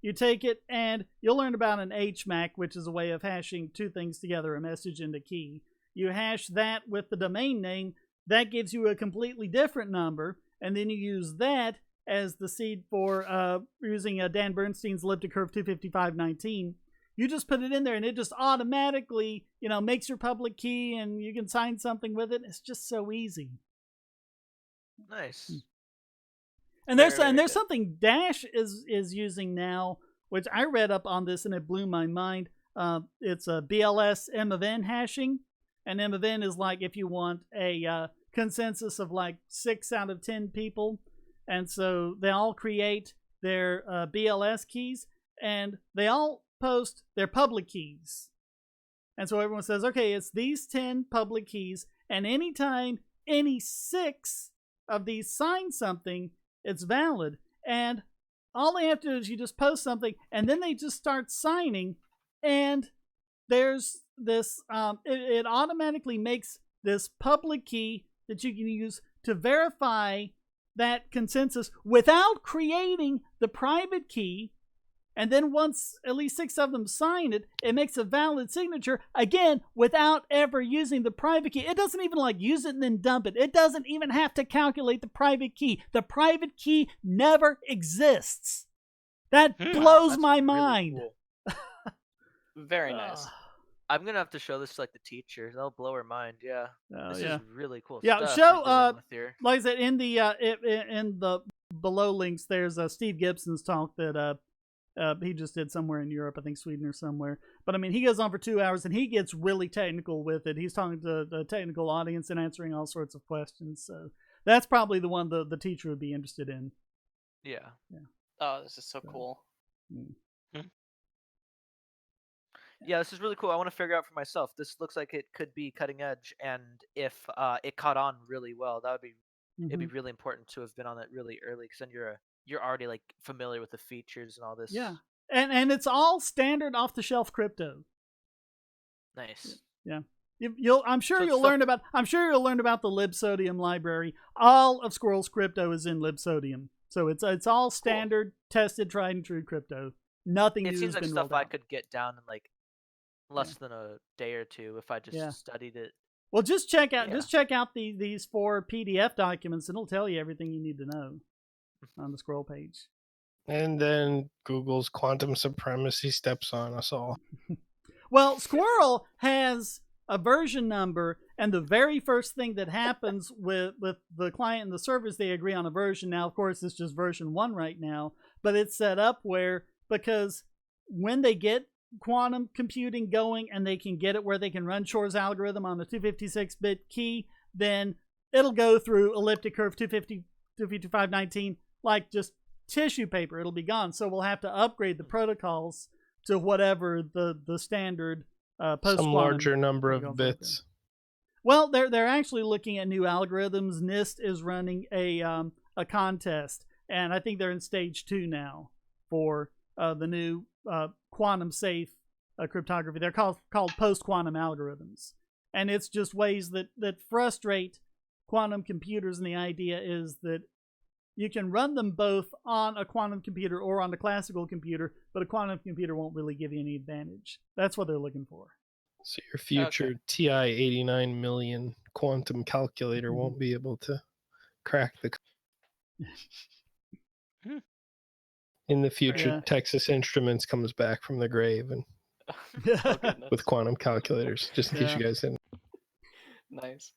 You take it, and you'll learn about an HMAC, which is a way of hashing two things together, a message and a key. You hash that with the domain name. That gives you a completely different number, and then you use that as the seed for using Dan Bernstein's elliptic curve 25519. You just put it in there, and it just automatically, makes your public key, and you can sign something with it. It's just so easy. Nice. And there's something Dash is using now, which I read up on this and it blew my mind. It's a BLS M of N hashing, and M of N is like if you want a consensus of like 6 out of 10 people, and so they all create their BLS keys and they all post their public keys, and so everyone says, okay, it's these 10 public keys, and anytime any 6 of these sign something, it's valid. And all they have to do is you just post something, and then they just start signing, and there's this, it automatically makes this public key that you can use to verify that consensus without creating the private key. And then once at least 6 of them sign it, it makes a valid signature, again, without ever using the private key. It doesn't even like use it and then dump it. It doesn't even have to calculate the private key. The private key never exists. That blows my mind. Really cool. Very nice. I'm gonna have to show this to like the teacher. That'll blow her mind. Yeah, this is really cool Yeah, stuff. show like I said in the below links. There's Steve Gibson's talk that he just did somewhere in Europe, I think Sweden or somewhere. But I mean, he goes on for 2 hours and he gets really technical with it. He's talking to the technical audience and answering all sorts of questions. So that's probably the one the teacher would be interested in. Yeah. Oh, this is so cool. Yeah, this is really cool. I want to figure out for myself. This looks like it could be cutting edge, and if it caught on really well, that would be it'd be really important to have been on it really early, because then you're already like familiar with the features and all this. Yeah, and it's all standard off the shelf crypto. Nice. Yeah. I'm sure you'll learn about the libsodium library. All of Squirrel's crypto is in libsodium, so it's all standard, tested, tried and true crypto. Nothing new has been rolled out. It seems like stuff I could get down in like less than a day or two if I just studied it. Well, just check out these 4 PDF documents, and it'll tell you everything you need to know on the Squirrel page. And then Google's quantum supremacy steps on us all. Well, Squirrel has a version number, and the very first thing that happens with the client and the servers, they agree on a version. Now, of course, it's just version 1 right now, but it's set up where, because when they get quantum computing going and they can get it where they can run Shor's algorithm on the 256-bit key, then it'll go through elliptic curve 250, 25519 like just tissue paper. It'll be gone. So we'll have to upgrade the protocols to whatever the standard post-quantum. Some larger number of bits. Well, they're actually looking at new algorithms. NIST is running a contest, and I think they're in stage 2 now for the new quantum safe cryptography. They're called post-quantum algorithms, and it's just ways that frustrate quantum computers. And the idea is that you can run them both on a quantum computer or on a classical computer, but a quantum computer won't really give you any advantage. That's what they're looking for. So your future TI 89 million quantum calculator won't be able to crack the... In the future, Texas Instruments comes back from the grave and with quantum calculators, just in case you guys didn't. Nice.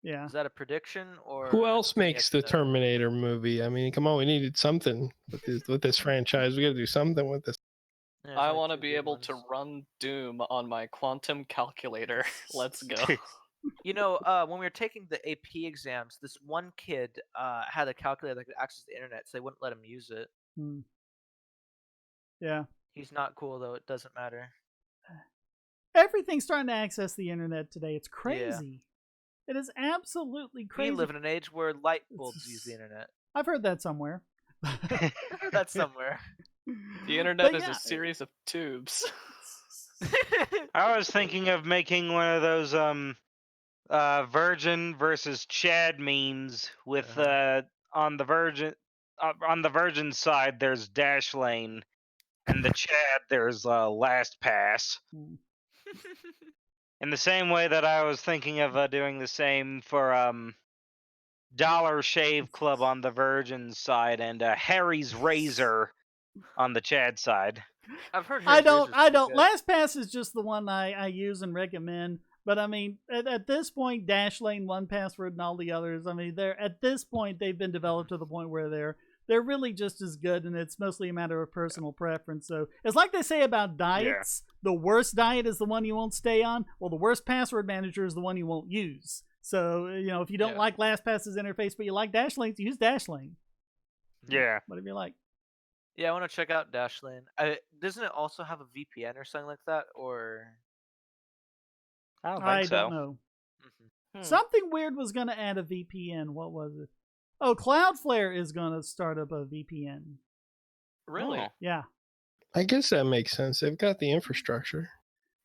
Yeah. Is that a prediction, or who else makes the Terminator movie? I mean, come on, we needed something with this franchise. We got to do something with this. Yeah, I want to be able to run Doom on my quantum calculator. Let's go. You know, when we were taking the AP exams, this one kid had a calculator that could access the internet, so they wouldn't let him use it. Yeah. He's not cool, though. It doesn't matter. Everything's starting to access the internet today. It's crazy. It is absolutely crazy. We live in an age where light bulbs use the internet. I've heard that somewhere. That's somewhere. The internet is a series of tubes. I was thinking of making one of those Virgin versus Chad memes with on the Virgin side there's Dash Lane, and the Chad there's Last Pass. In the same way that I was thinking of doing the same for Dollar Shave Club on the Virgin side and Harry's Razor on the Chad side. I've heard. I don't. LastPass is just the one I use and recommend. But I mean, at this point, Dashlane, 1Password, and all the others, I mean, at this point they've been developed to the point where they're really just as good, and it's mostly a matter of personal preference. So it's like they say about diets: the worst diet is the one you won't stay on. Well, the worst password manager is the one you won't use. So if you don't like LastPass's interface, but you like Dashlane, use Dashlane. Yeah. Whatever you like. Yeah, I want to check out Dashlane. Doesn't it also have a VPN or something like that, or? I don't think so. Don't know. Something weird was going to add a VPN. What was it? Oh, Cloudflare is going to start up a VPN. Really? Yeah. I guess that makes sense. They've got the infrastructure.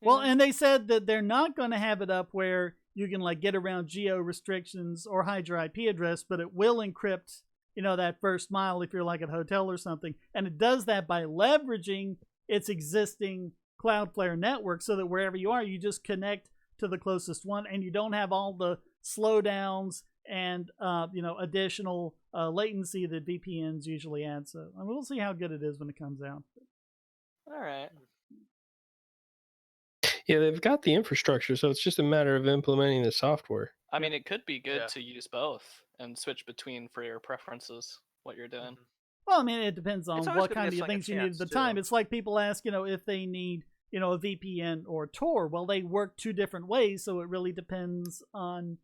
Well, and they said that they're not going to have it up where you can like get around geo restrictions or hide your IP address, but it will encrypt, that first mile if you're like at a hotel or something. And it does that by leveraging its existing Cloudflare network so that wherever you are, you just connect to the closest one and you don't have all the slowdowns and, additional latency that VPNs usually add. So we'll see how good it is when it comes out. All right. Yeah, they've got the infrastructure, so it's just a matter of implementing the software. I mean, it could be good to use both and switch between for your preferences, what you're doing. Well, I mean, it depends on always what gonna kind give of something a things you need at chance, the too. time. It's like people ask, if they need, a VPN or Tor. Well, they work two different ways, so it really depends on,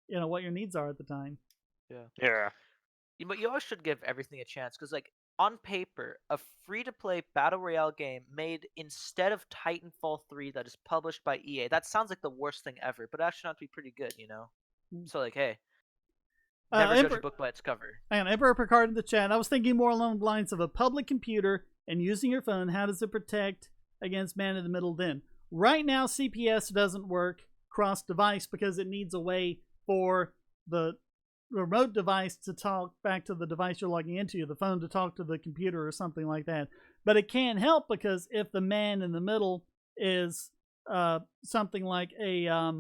what your needs are at the time. Yeah. But you always should give everything a chance because, like, on paper, a free-to-play battle royale game made instead of Titanfall 3 that is published by EA, that sounds like the worst thing ever, but it actually not to be pretty good, So, like, hey, never judge a book by its cover. And Emperor Picard in the chat, I was thinking more along the lines of a public computer and using your phone. How does it protect against man-in-the-middle then? Right now, CPS doesn't work cross-device because it needs a way for the remote device to talk back to the device you're logging into, the phone to talk to the computer or something like that. But it can help because if the man in the middle is something like a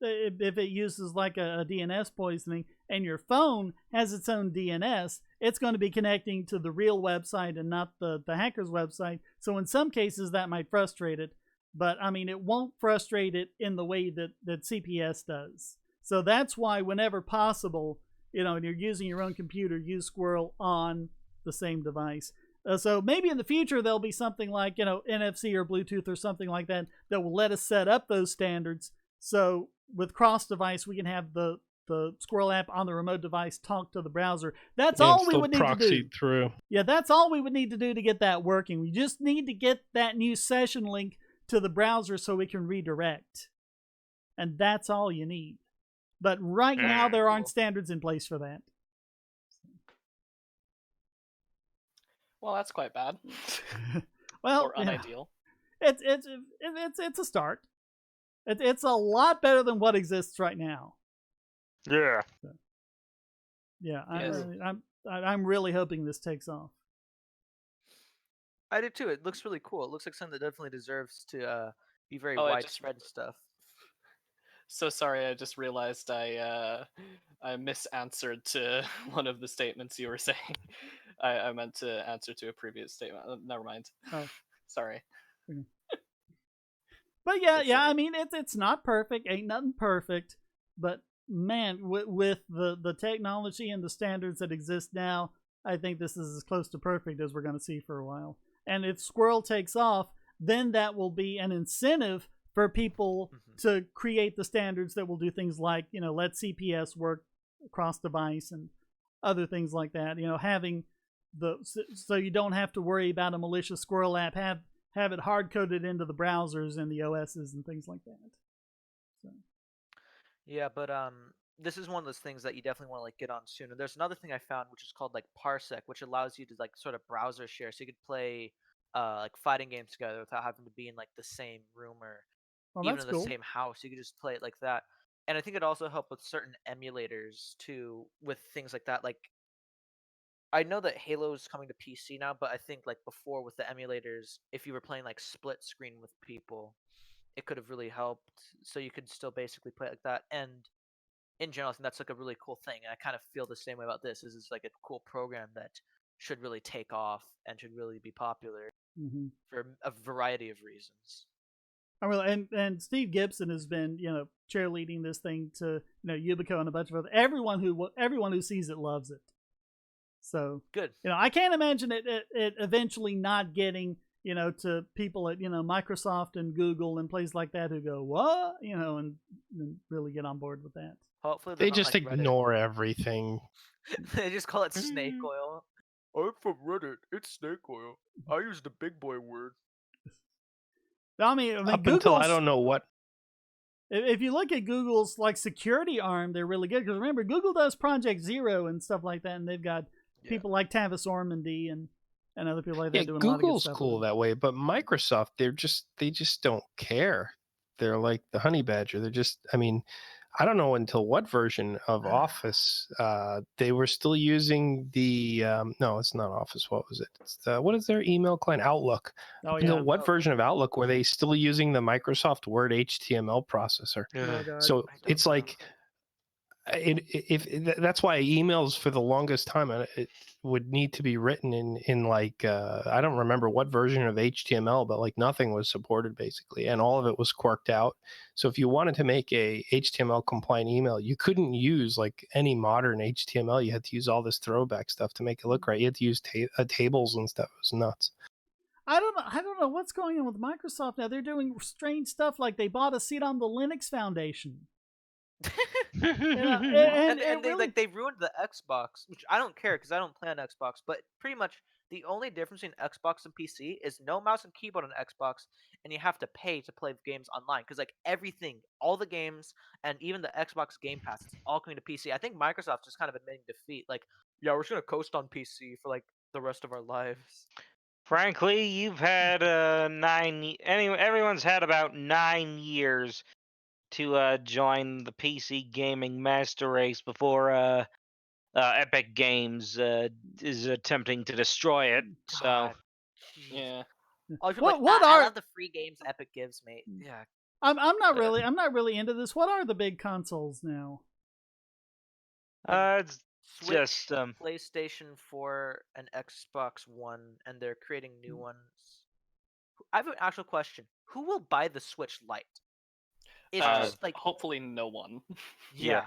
if it uses like a DNS poisoning and your phone has its own DNS, it's going to be connecting to the real website and not the hacker's website. So in some cases that might frustrate it, but I mean, it won't frustrate it in the way that CPS does. So that's why whenever possible, and you're using your own computer, use Squirrel on the same device. So maybe in the future, there'll be something like, NFC or Bluetooth or something like that that will let us set up those standards. So with cross-device, we can have the Squirrel app on the remote device talk to the browser. That's all we would need to do. Through. Yeah, that's all we would need to do to get that working. We just need to get that new session link to the browser so we can redirect. And that's all you need. But right now, there aren't standards in place for that. Well, that's quite bad. Well, or unideal. It's a start. It's a lot better than what exists right now. Yeah. Yeah, Yes. I'm really hoping this takes off. I do too. It looks really cool. It looks like something that definitely deserves to be very Oh, widespread and stuff. So sorry, I just realized I misanswered to one of the statements you were saying. I meant to answer to a previous statement. Never mind. Oh. Sorry. But yeah, I mean, it's not perfect. Ain't nothing perfect. But man, with the technology and the standards that exist now, I think this is as close to perfect as we're going to see for a while. And if Squirrel takes off, then that will be an incentive for people to create the standards that will do things like, let CPS work across device and other things like that. Having so you don't have to worry about a malicious Squirrel app. Have it hard coded into the browsers and the OSs and things like that. So. Yeah, but this is one of those things that you definitely want to like get on soon. And there's another thing I found which is called like Parsec, which allows you to like sort of browser share, so you could play like fighting games together without having to be in like the same room or even in the same house. You could just play it like that. And I think it also helped with certain emulators too, with things like that. Like I know that Halo's coming to PC now, but I think like before with the emulators, if you were playing like split screen with people, it could have really helped. So you could still basically play it like that. And in general, I think that's like a really cool thing. And I kind of feel the same way about this. This is like a cool program that should really take off and should really be popular for a variety of reasons. I mean, and Steve Gibson has been, cheerleading this thing to, Yubico and a bunch of other everyone who sees it loves it. So good. I can't imagine it eventually not getting, to people at, Microsoft and Google and places like that who go, what, and really get on board with that. Hopefully they just like ignore everything. They just call it snake oil. I'm from Reddit. It's snake oil. I use the big boy word. I mean, up until I don't know what If you look at Google's like security arm, they're really good because remember Google does Project Zero and stuff like that, and they've got people like Tavis Ormandy and other people like that doing a lot of good Google's stuff. cool that way, but Microsoft, they just don't care. They're like the honey badger. They're just, I mean, I don't know until what version of Office they were still using the no, it's not Office. What was it? It's what is their email client? Outlook. Oh yeah. What version of Outlook were they still using the Microsoft Word HTML processor? Oh, God. So it's like that's why emails for the longest time it would need to be written in like I don't remember what version of HTML, but like nothing was supported basically, and all of it was quirked out. So if you wanted to make a HTML compliant email, you couldn't use like any modern HTML. You had to use all this throwback stuff to make it look right. You had to use tables and stuff. It was nuts. I don't know what's going on with Microsoft now. They're doing strange stuff like they bought a seat on the Linux Foundation. And they, really... they ruined the Xbox, which I don't care because I don't play on Xbox. But pretty much the only difference between Xbox and PC is no mouse and keyboard on Xbox, and you have to pay to play games online because like everything, all the games, and even the Xbox Game Pass, it's all coming to PC. I think Microsoft just kind of admitting defeat. Like, yeah, we're just gonna coast on PC for like the rest of our lives. Frankly, you've had everyone's had about 9 years to join the PC gaming master race before Epic Games is attempting to destroy it. God. So yeah. What I are love the free games Epic gives me? Yeah. I'm not really into this. What are the big consoles now? It's Switch, just PlayStation 4, and Xbox One, and they're creating new ones. I have an actual question: who will buy the Switch Lite? It's just like hopefully no one. Yeah.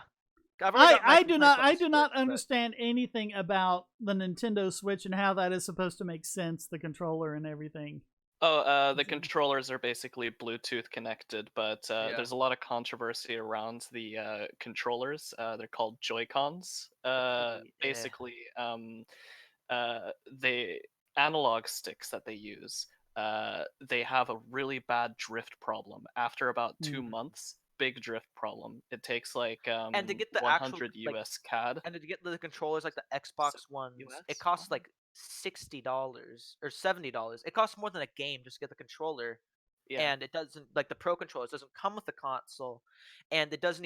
I do not understand anything about the Nintendo Switch and how that is supposed to make sense, the controller and everything. Oh, the controllers are basically Bluetooth connected, but there's a lot of controversy around the controllers. They're called Joy-Cons. Basically, the analog sticks that they use, they have a really bad drift problem. After about 2 months, big drift problem. It takes like and to get the 100 actual, US CAD. And to get the controllers like the Xbox ones, it costs like $60 or $70. It costs more than a game just to get the controller. Yeah. And it doesn't, like the Pro controllers doesn't come with the console, and it doesn't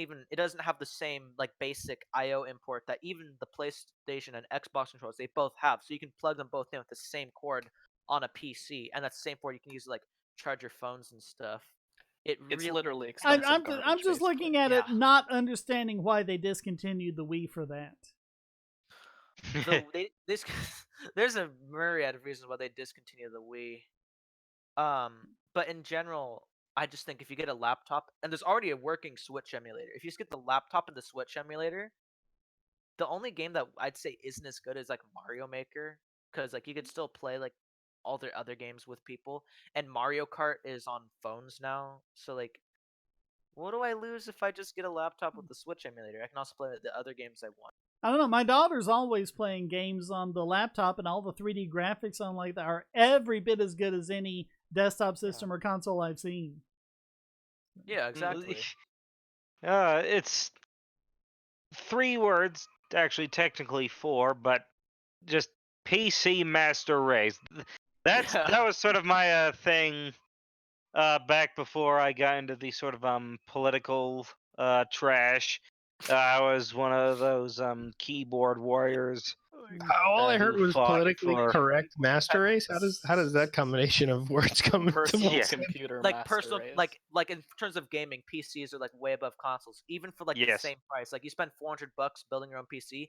have the same like basic I/O import that even the PlayStation and Xbox controllers they both have. So you can plug them both in with the same cord on a PC, and that's the same port you can use to like charge your phones and stuff. It's literally expensive. I'm just looking at it, not understanding why they discontinued the Wii for that. There's a myriad of reasons why they discontinued the Wii. But in general, I just think if you get a laptop, and there's already a working Switch emulator, if you just get the laptop and the Switch emulator, the only game that I'd say isn't as good is like Mario Maker, because like you could still play like all their other games with people, and Mario Kart is on phones now, so like, what do I lose if I just get a laptop with the Switch emulator? I can also play the other games I want. I don't know. My daughter's always playing games on the laptop, and all the 3D graphics on like that are every bit as good as any desktop system or console I've seen. Yeah, exactly. It's 3 words, actually technically 4, but just PC Master Race. That was sort of my thing back before I got into the sort of political trash. I was one of those keyboard warriors. All I heard was politically for... correct master race. How does that combination of words come personal into computer like master personal race. like in terms of gaming, PCs are like way above consoles, even for like the same price. Like you spend $400 building your own PC,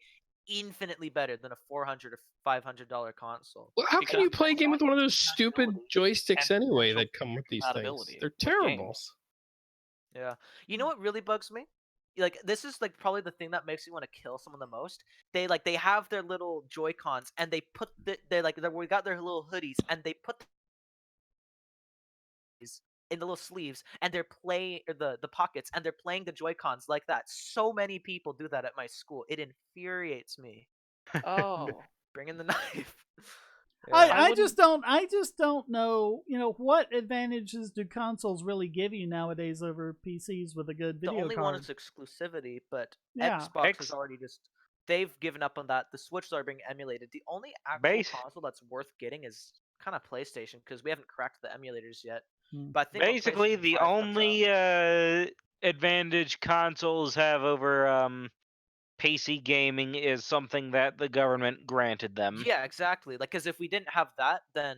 infinitely better than a $400 or $500 console. Well, how can you play a game with one of those stupid joysticks anyway that come with these things? They're terrible. Yeah, you know what really bugs me? Like this is like probably the thing that makes me want to kill someone the most. They have their little Joy-Cons and they put we got their little hoodies and they put in the little sleeves and they're playing the pockets and they're playing the Joy-Cons like that. So many people do that at my school. It infuriates me. Oh, bring in the knife. I just don't know, what advantages do consoles really give you nowadays over PCs with a good video card? The only card? one is exclusivity, but Xbox is already they've given up on that. The Switch are being emulated. The only actual console that's worth getting is kind of PlayStation because we haven't cracked the emulators yet. But I think basically the only advantage consoles have over PC gaming is something that the government granted them. Yeah, exactly. Because if we didn't have that, then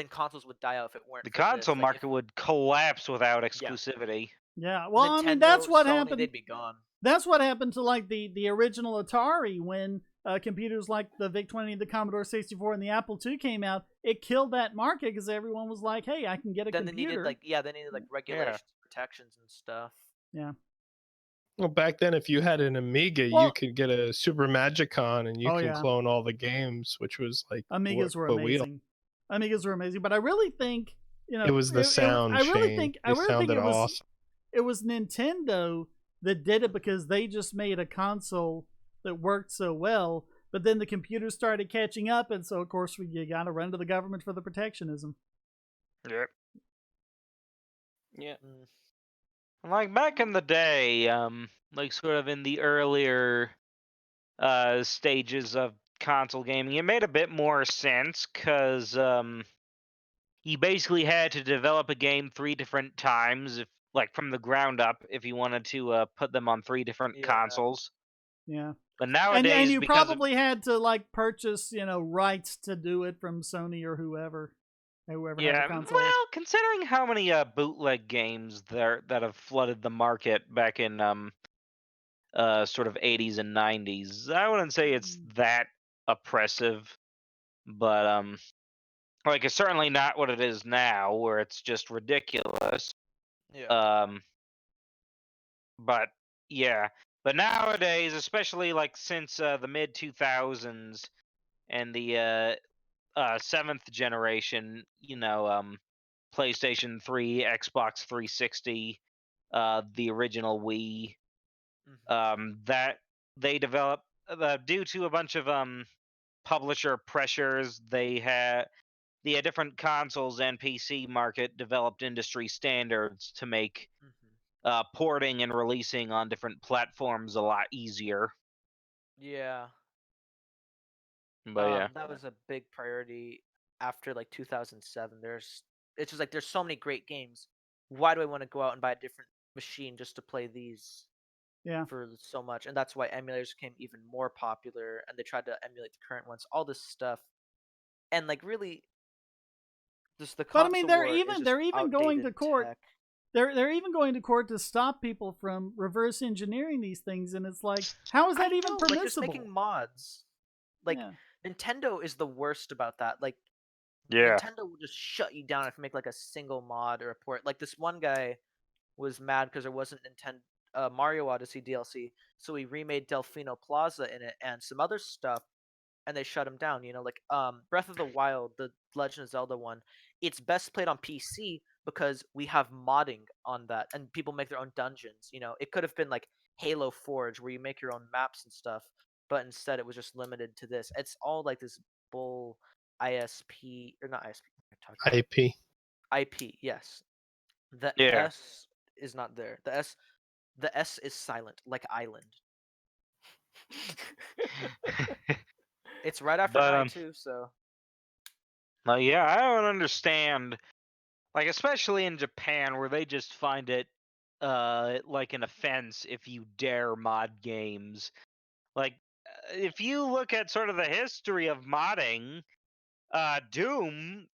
consoles would die out if it weren't. The console market would collapse without exclusivity. Yeah, well, Nintendo, I mean that's what Sony, happened. They'd be gone. That's what happened to the original Atari when computers like the VIC-20, the Commodore 64, and the Apple II came out. It killed that market because everyone was like, "Hey, I can get a computer." They needed regulations, protections, and stuff. Yeah. Well, back then, if you had an Amiga, you could get a Super Magicon, and you can clone all the games, which was like Amigas were amazing. Amigas were amazing, but I really think it was the sound. I really think awesome. It was Nintendo that did it because they just made a console that worked so well. But then the computers started catching up, and so of course you got to run to the government for the protectionism. Yep. Yeah. Like back in the day, like sort of in the earlier stages of console gaming, it made a bit more sense because you basically had to develop a game 3 different times, from the ground up, if you wanted to put them on 3 different consoles. Yeah. But nowadays, and you probably had to purchase rights to do it from Sony or whoever had a console. Well, considering how many bootleg games that have flooded the market back in sort of 80s and 90s, I wouldn't say it's that oppressive, but it's certainly not what it is now, where it's just ridiculous. Yeah. But yeah, but nowadays, especially since the mid 2000s and the 7th generation, PlayStation 3, Xbox 360, the original Wii, that they developed due to a bunch of publisher pressures. The different consoles and PC market developed industry standards to make porting and releasing on different platforms a lot easier. Yeah. But that was a big priority after 2007. It's just there's so many great games. Why do I want to go out and buy a different machine just to play these? Yeah. For so much, and that's why emulators became even more popular, and they tried to emulate the current ones. All this stuff, and really, just the. But I mean, they're even going to court. Tech. They're even going to court to stop people from reverse engineering these things, and it's like, how is that even permissible? Just making mods. Nintendo is the worst about that. Yeah. Nintendo will just shut you down if you make a single mod or a port. This one guy was mad because there wasn't Mario Odyssey DLC, so he remade Delfino Plaza in it and some other stuff, and they shut him down. Breath of the Wild, the Legend of Zelda one, it's best played on PC because we have modding on that, and people make their own dungeons. It could have been Halo Forge, where you make your own maps and stuff, but instead it was just limited to this. It's all this bull ISP or not ISP. IP. IP, yes. The Yeah. S is not there. The S is silent, like island. It's right after I too, so. Yeah, I don't understand. Especially in Japan, where they just find it an offense if you dare mod games. If you look at sort of the history of modding, Doom,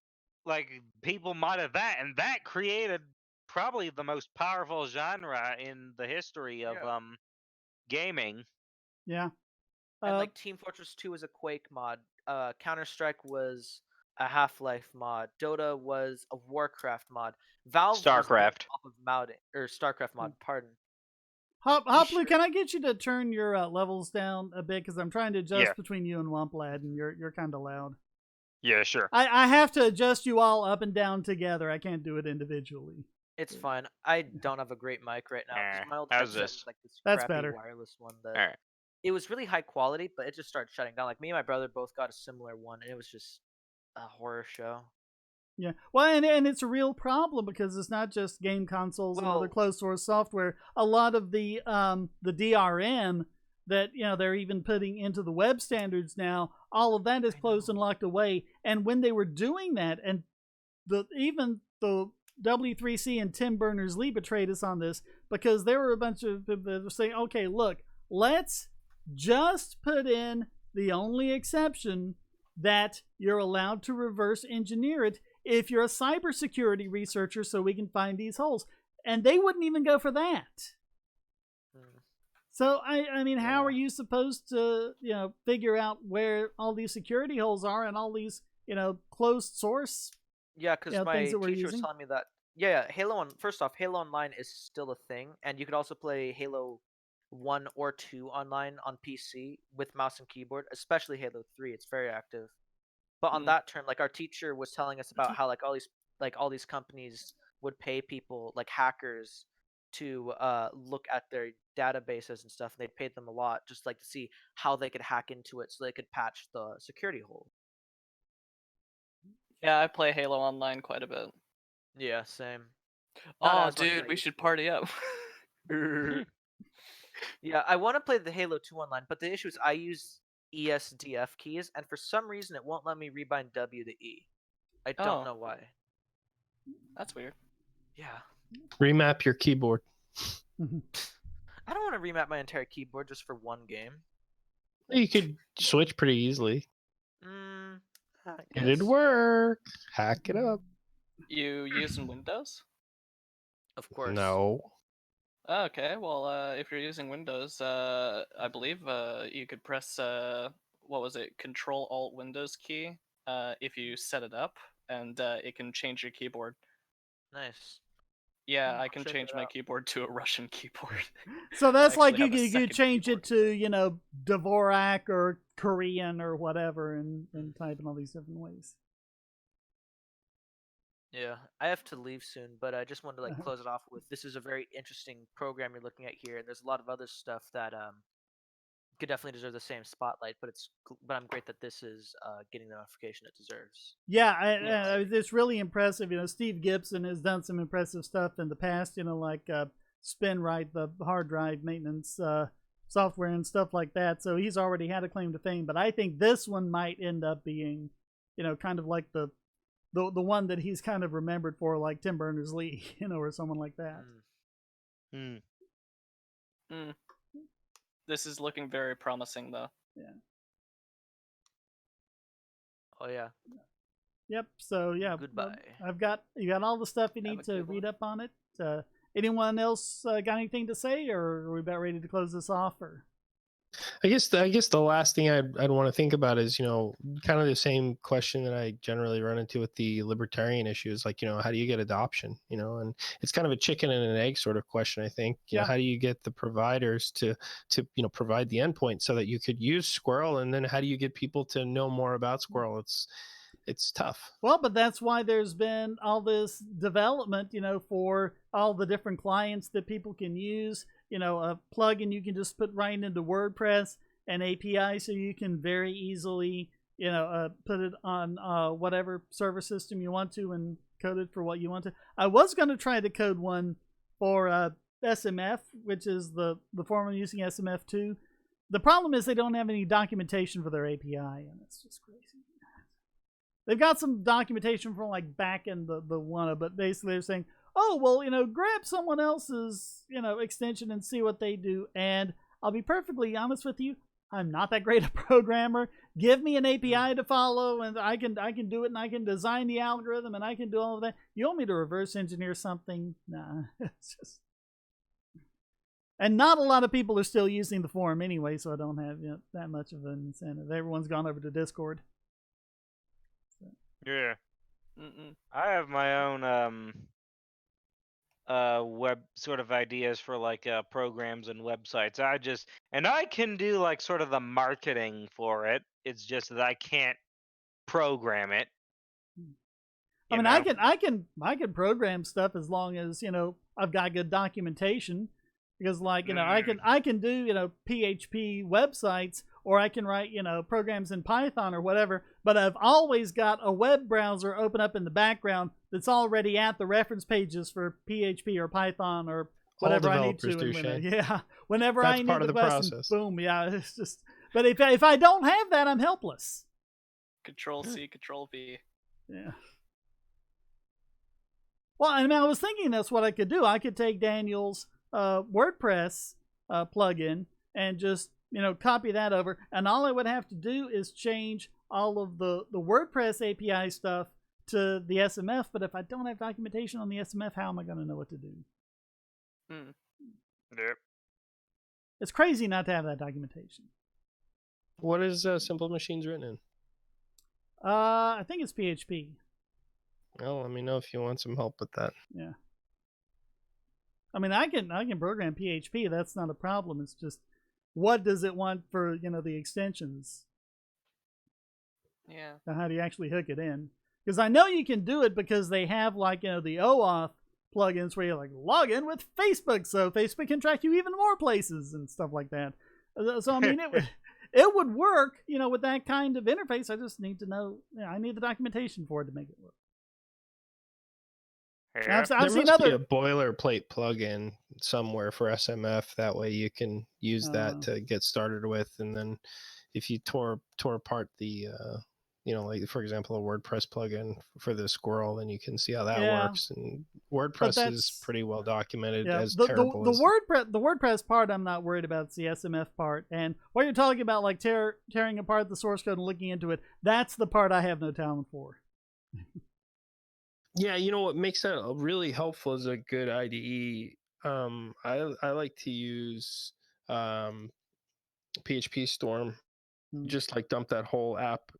people modded that, and that created probably the most powerful genre in the history of gaming. Yeah. And Team Fortress 2 was a Quake mod. Counter-Strike was a Half-Life mod. Dota was a Warcraft mod. Valve StarCraft was off of modding, or StarCraft mod. Pardon. Hoplu, can I get you to turn your levels down a bit, because I'm trying to adjust between you and Wumplad, and you're kind of loud. Yeah, sure. I have to adjust you all up and down together. I can't do it individually. It's fine. I don't have a great mic right now. My old how's headset this? was this That's crappy better. wireless one that All right. It was really high quality, but it just started shutting down. Me and my brother both got a similar one, and it was just horror show. Yeah, well, and it's a real problem because it's not just game consoles and other closed source software. A lot of the DRM that they're even putting into the web standards now, all of that is closed and locked away. And when they were doing that, and even the W3C and Tim Berners-Lee betrayed us on this, because there were a bunch of people that were saying, okay, look, let's just put in the only exception that you're allowed to reverse engineer it if you're a cybersecurity researcher, so we can find these holes. And they wouldn't even go for that. So, I mean, how are you supposed to, figure out where all these security holes are and all these, closed source Yeah, because my teacher was telling me that, first off, Halo Online is still a thing, and you could also play Halo 1 or 2 online on PC with mouse and keyboard, especially Halo 3. It's very active. But on that term, like, our teacher was telling us about how all these companies would pay people, like hackers, to look at their databases and stuff, and they paid them a lot just like to see how they could hack into it so they could patch the security hole. Yeah, I play Halo Online quite a bit. Yeah, same. Oh, dude, we should party up. Yeah, I want to play the Halo 2 online, but the issue is I use ESDF keys, and for some reason it won't let me rebind W to E. I don't know why. That's weird. Yeah. Remap your keyboard. I don't want to remap my entire keyboard just for one game. You could switch pretty easily. It'd work. Hack it up. You using Windows? Of course. No. Okay, well, if you're using Windows, I believe you could press, what was it, Control-Alt-Windows key if you set it up, and it can change your keyboard. Nice. Yeah, I can change my keyboard to a Russian keyboard. So that's like you could change it to, Dvorak or Korean or whatever and type in all these different ways. Yeah, I have to leave soon, but I just wanted to close it off with, this is a very interesting program you're looking at here, and there's a lot of other stuff that could definitely deserve the same spotlight, but I'm great that this is getting the notification it deserves. Yeah, it's really impressive. Steve Gibson has done some impressive stuff in the past, like SpinRite, the hard drive maintenance software and stuff like that. So he's already had a claim to fame, but I think this one might end up being, kind of like the one that he's kind of remembered for, like Tim Berners-Lee, or someone like that. This is looking very promising, though. Yeah. Oh yeah. Yep. So yeah. Goodbye. You got all the stuff you need to read up on it. Anyone else got anything to say, or are we about ready to close this off? Or I guess the last thing I'd want to think about is, kind of the same question that I generally run into with the libertarian issues, like, how do you get adoption, and it's kind of a chicken and an egg sort of question. I think, how do you get the providers to provide the endpoint so that you could use Squirrel, and then how do you get people to know more about Squirrel? It's tough. Well, but that's why there's been all this development, for all the different clients that people can use. A plugin you can just put right into WordPress, an API so you can very easily, put it on whatever server system you want to and code it for what you want to. I was going to try to code one for SMF, which is the form I'm using, SMF2. The problem is they don't have any documentation for their API, and it's just crazy. They've got some documentation from like back in the one, but basically they're saying, oh, well, grab someone else's, extension and see what they do. And I'll be perfectly honest with you, I'm not that great a programmer. Give me an API to follow, and I can do it, and I can design the algorithm, and I can do all of that. You want me to reverse engineer something? Nah, it's just. And not a lot of people are still using the forum anyway, so I don't have that much of an incentive. Everyone's gone over to Discord. So. Yeah. I have my own web sort of ideas for programs and websites. I can do like sort of the marketing for it. It's just that I can't program it. I mean, I can program stuff as long as I've got good documentation, because I can do PHP websites, or I can write, programs in Python or whatever, but I've always got a web browser open up in the background that's already at the reference pages for PHP or Python or whatever I need to. Whenever That's I need part of the the question, process. boom, it's just. But if I don't have that, I'm helpless. Control C, Control V. Yeah. Well, I mean, I was thinking that's what I could do. I could take Daniel's WordPress plugin and just copy that over, and all I would have to do is change all of the WordPress API stuff to the SMF. But if I don't have documentation on the SMF, how am I going to know what to do? Yep. It's crazy not to have that documentation. What is Simple Machines written in? I think it's PHP. Well, let me know if you want some help with that. Yeah. I mean, I can program PHP. That's not a problem. It's just, what does it want for the extensions? Yeah. Now, how do you actually hook it in? Because I know you can do it because they have the OAuth plugins where you log in with Facebook, so Facebook can track you even more places and stuff like that. So I mean, it would work, with that kind of interface. I just need to know. I need the documentation for it to make it work. Yeah. I've seen be a boilerplate plugin somewhere for SMF. That way you can use that to get started with, and then if you tore apart the like for example a WordPress plugin for the squirrel, then you can see how that works. And WordPress is pretty well documented. As terrible the as WordPress part, I'm not worried about. It's the SMF part, and what you're talking about, like tearing apart the source code and looking into it, that's the part I have no talent for. Yeah, what makes that really helpful is a good IDE. I like to use PHP Storm. Just dump that whole app,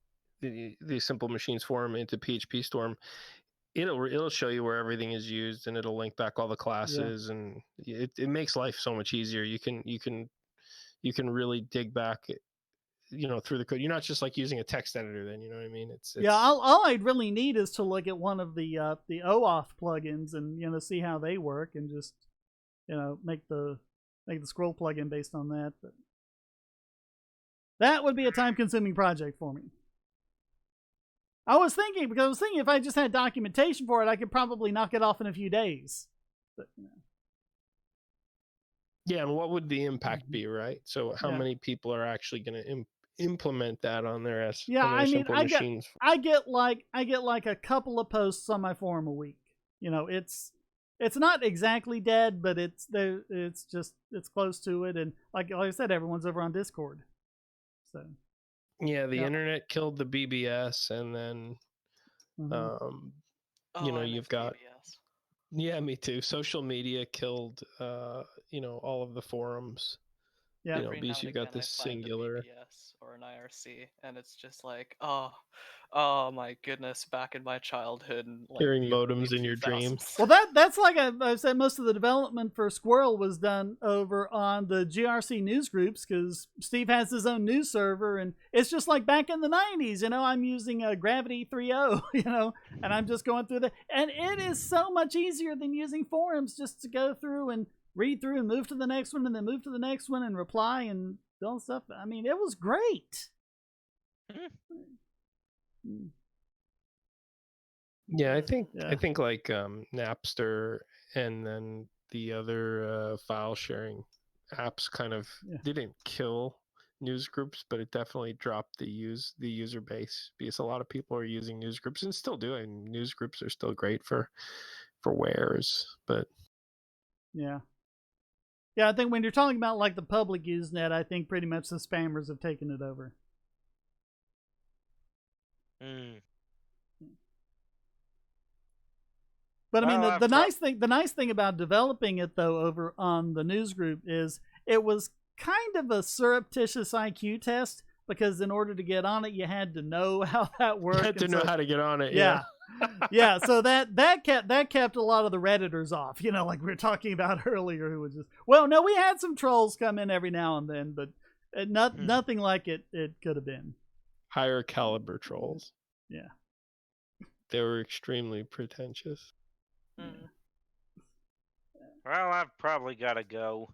the Simple Machines forum, into PHP Storm. It'll show you where everything is used, and it'll link back all the classes, and it makes life so much easier. You can really dig back through the code. You're not just using a text editor then, you know what I mean? It's all I'd really need is to look at one of the OAuth plugins and see how they work, and just make the scroll plugin based on that. But that would be a time-consuming project for me. I was thinking if I just had documentation for it, I could probably knock it off in a few days. But, Yeah, and what would the impact be, right? So how many people are actually going to implement that on their Simple Machines? I get like a couple of posts on my forum a week. It's not exactly dead, but it's close to it, and like I said, everyone's over on Discord. So yeah, the internet killed the BBS, and then you've got BBS. Yeah, me too. Social media killed all of the forums. Yeah, because you got this singular BBS or an IRC, and it's just oh my goodness, back in my childhood, and hearing modems in your dreams. Well, that's like I said, most of the development for Squirrel was done over on the GRC news groups, because Steve has his own news server, and it's just like back in the 90s. I'm using a Gravity 3.0, and I'm just going through and it is so much easier than using forums, just to go through and read through and move to the next one, and then move to the next one and reply and all stuff. I mean, it was great. Yeah, I think Napster and then the other file sharing apps kind of didn't kill news groups, but it definitely dropped the user base, because a lot of people are using news groups and still doing. News groups are still great for wares, but yeah, I think when you're talking about the public Usenet, I think pretty much the spammers have taken it over. But I mean, the nice thing about developing it though over on the news group is it was kind of a surreptitious IQ test, because in order to get on it, you had to know how that worked. You had to know how to get on it. Yeah. Yeah. So that kept a lot of the Redditors off, like we were talking about earlier, who was just, no, we had some trolls come in every now and then, but nothing like it could have been. Higher caliber trolls. Yeah. They were extremely pretentious. Well, I've probably got to go.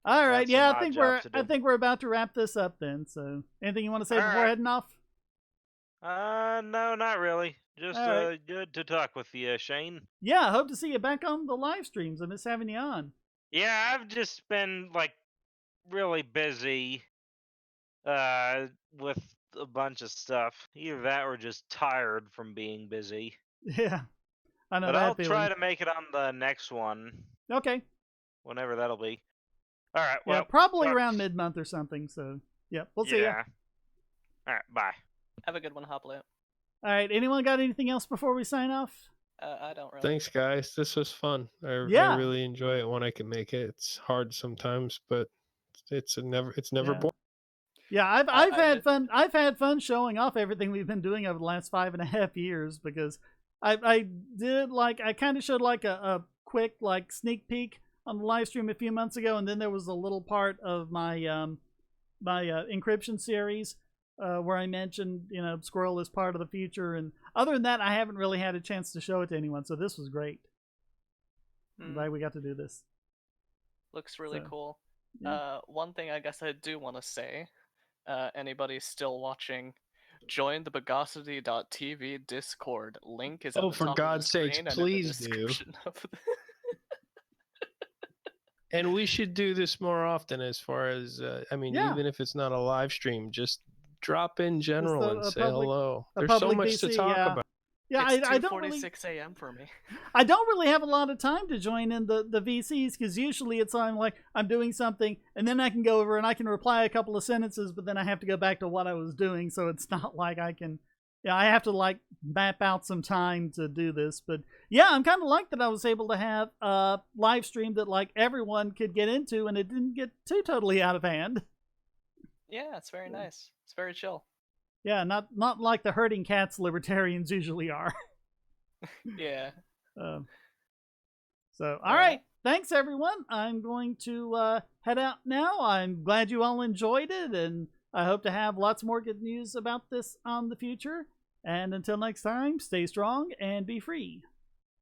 All right, That's yeah, some I think odd jobs to do. I think we're about to wrap this up then. So, anything you want to say All before right. heading off? No, not really. Just All right. good to talk with you, Shane. Yeah, I hope to see you back on the live streams. I miss having you on. Yeah, I've just been like really busy with a bunch of stuff. Either that or just tired from being busy. Yeah, I know But that I'll feeling. try to make it on the next one. Okay. Whenever that'll be. All right. Well, Yeah, probably fuck. around mid-month or something. So, yeah, we'll see you. All right. Bye. Have a good one, Hoplet. All right. Anyone got anything else before we sign off? I don't really. Thanks, guys. This was fun. I Yeah. really enjoy it when I can make it. It's hard sometimes, but it's never Yeah. boring. Yeah, I've had fun. I've had fun showing off everything we've been doing over the last 5.5 years because I did I kind of showed a quick sneak peek on the live stream a few months ago, and then there was a little part of my my encryption series where I mentioned Squirrel is part of the future, and other than that, I haven't really had a chance to show it to anyone. So this was great. I'm glad we got to do this. Looks really cool. Yeah. One thing I guess I do want to say, anybody still watching, join the Bogosity.tv Discord. Link is at the for top God's of the sakes, screen and please in the do. description of the... And we should do this more often as far as, even if it's not a live stream, just drop in general and say hello. There's so much to talk about. Yeah, it's I don't really. 2:46 a.m. for me. I don't really have a lot of time to join in the VCs because usually it's I'm doing something and then I can go over and I can reply a couple of sentences, but then I have to go back to what I was doing. So it's not like I can. Yeah, I have to map out some time to do this. But yeah, I'm kind of like that I was able to have a live stream that everyone could get into and it didn't get too totally out of hand. Yeah, it's very nice. It's very chill. Yeah, not like the herding cats libertarians usually are. Yeah. So, all right. Thanks, everyone. I'm going to head out now. I'm glad you all enjoyed it, and I hope to have lots more good news about this on the future. And until next time, stay strong and be free.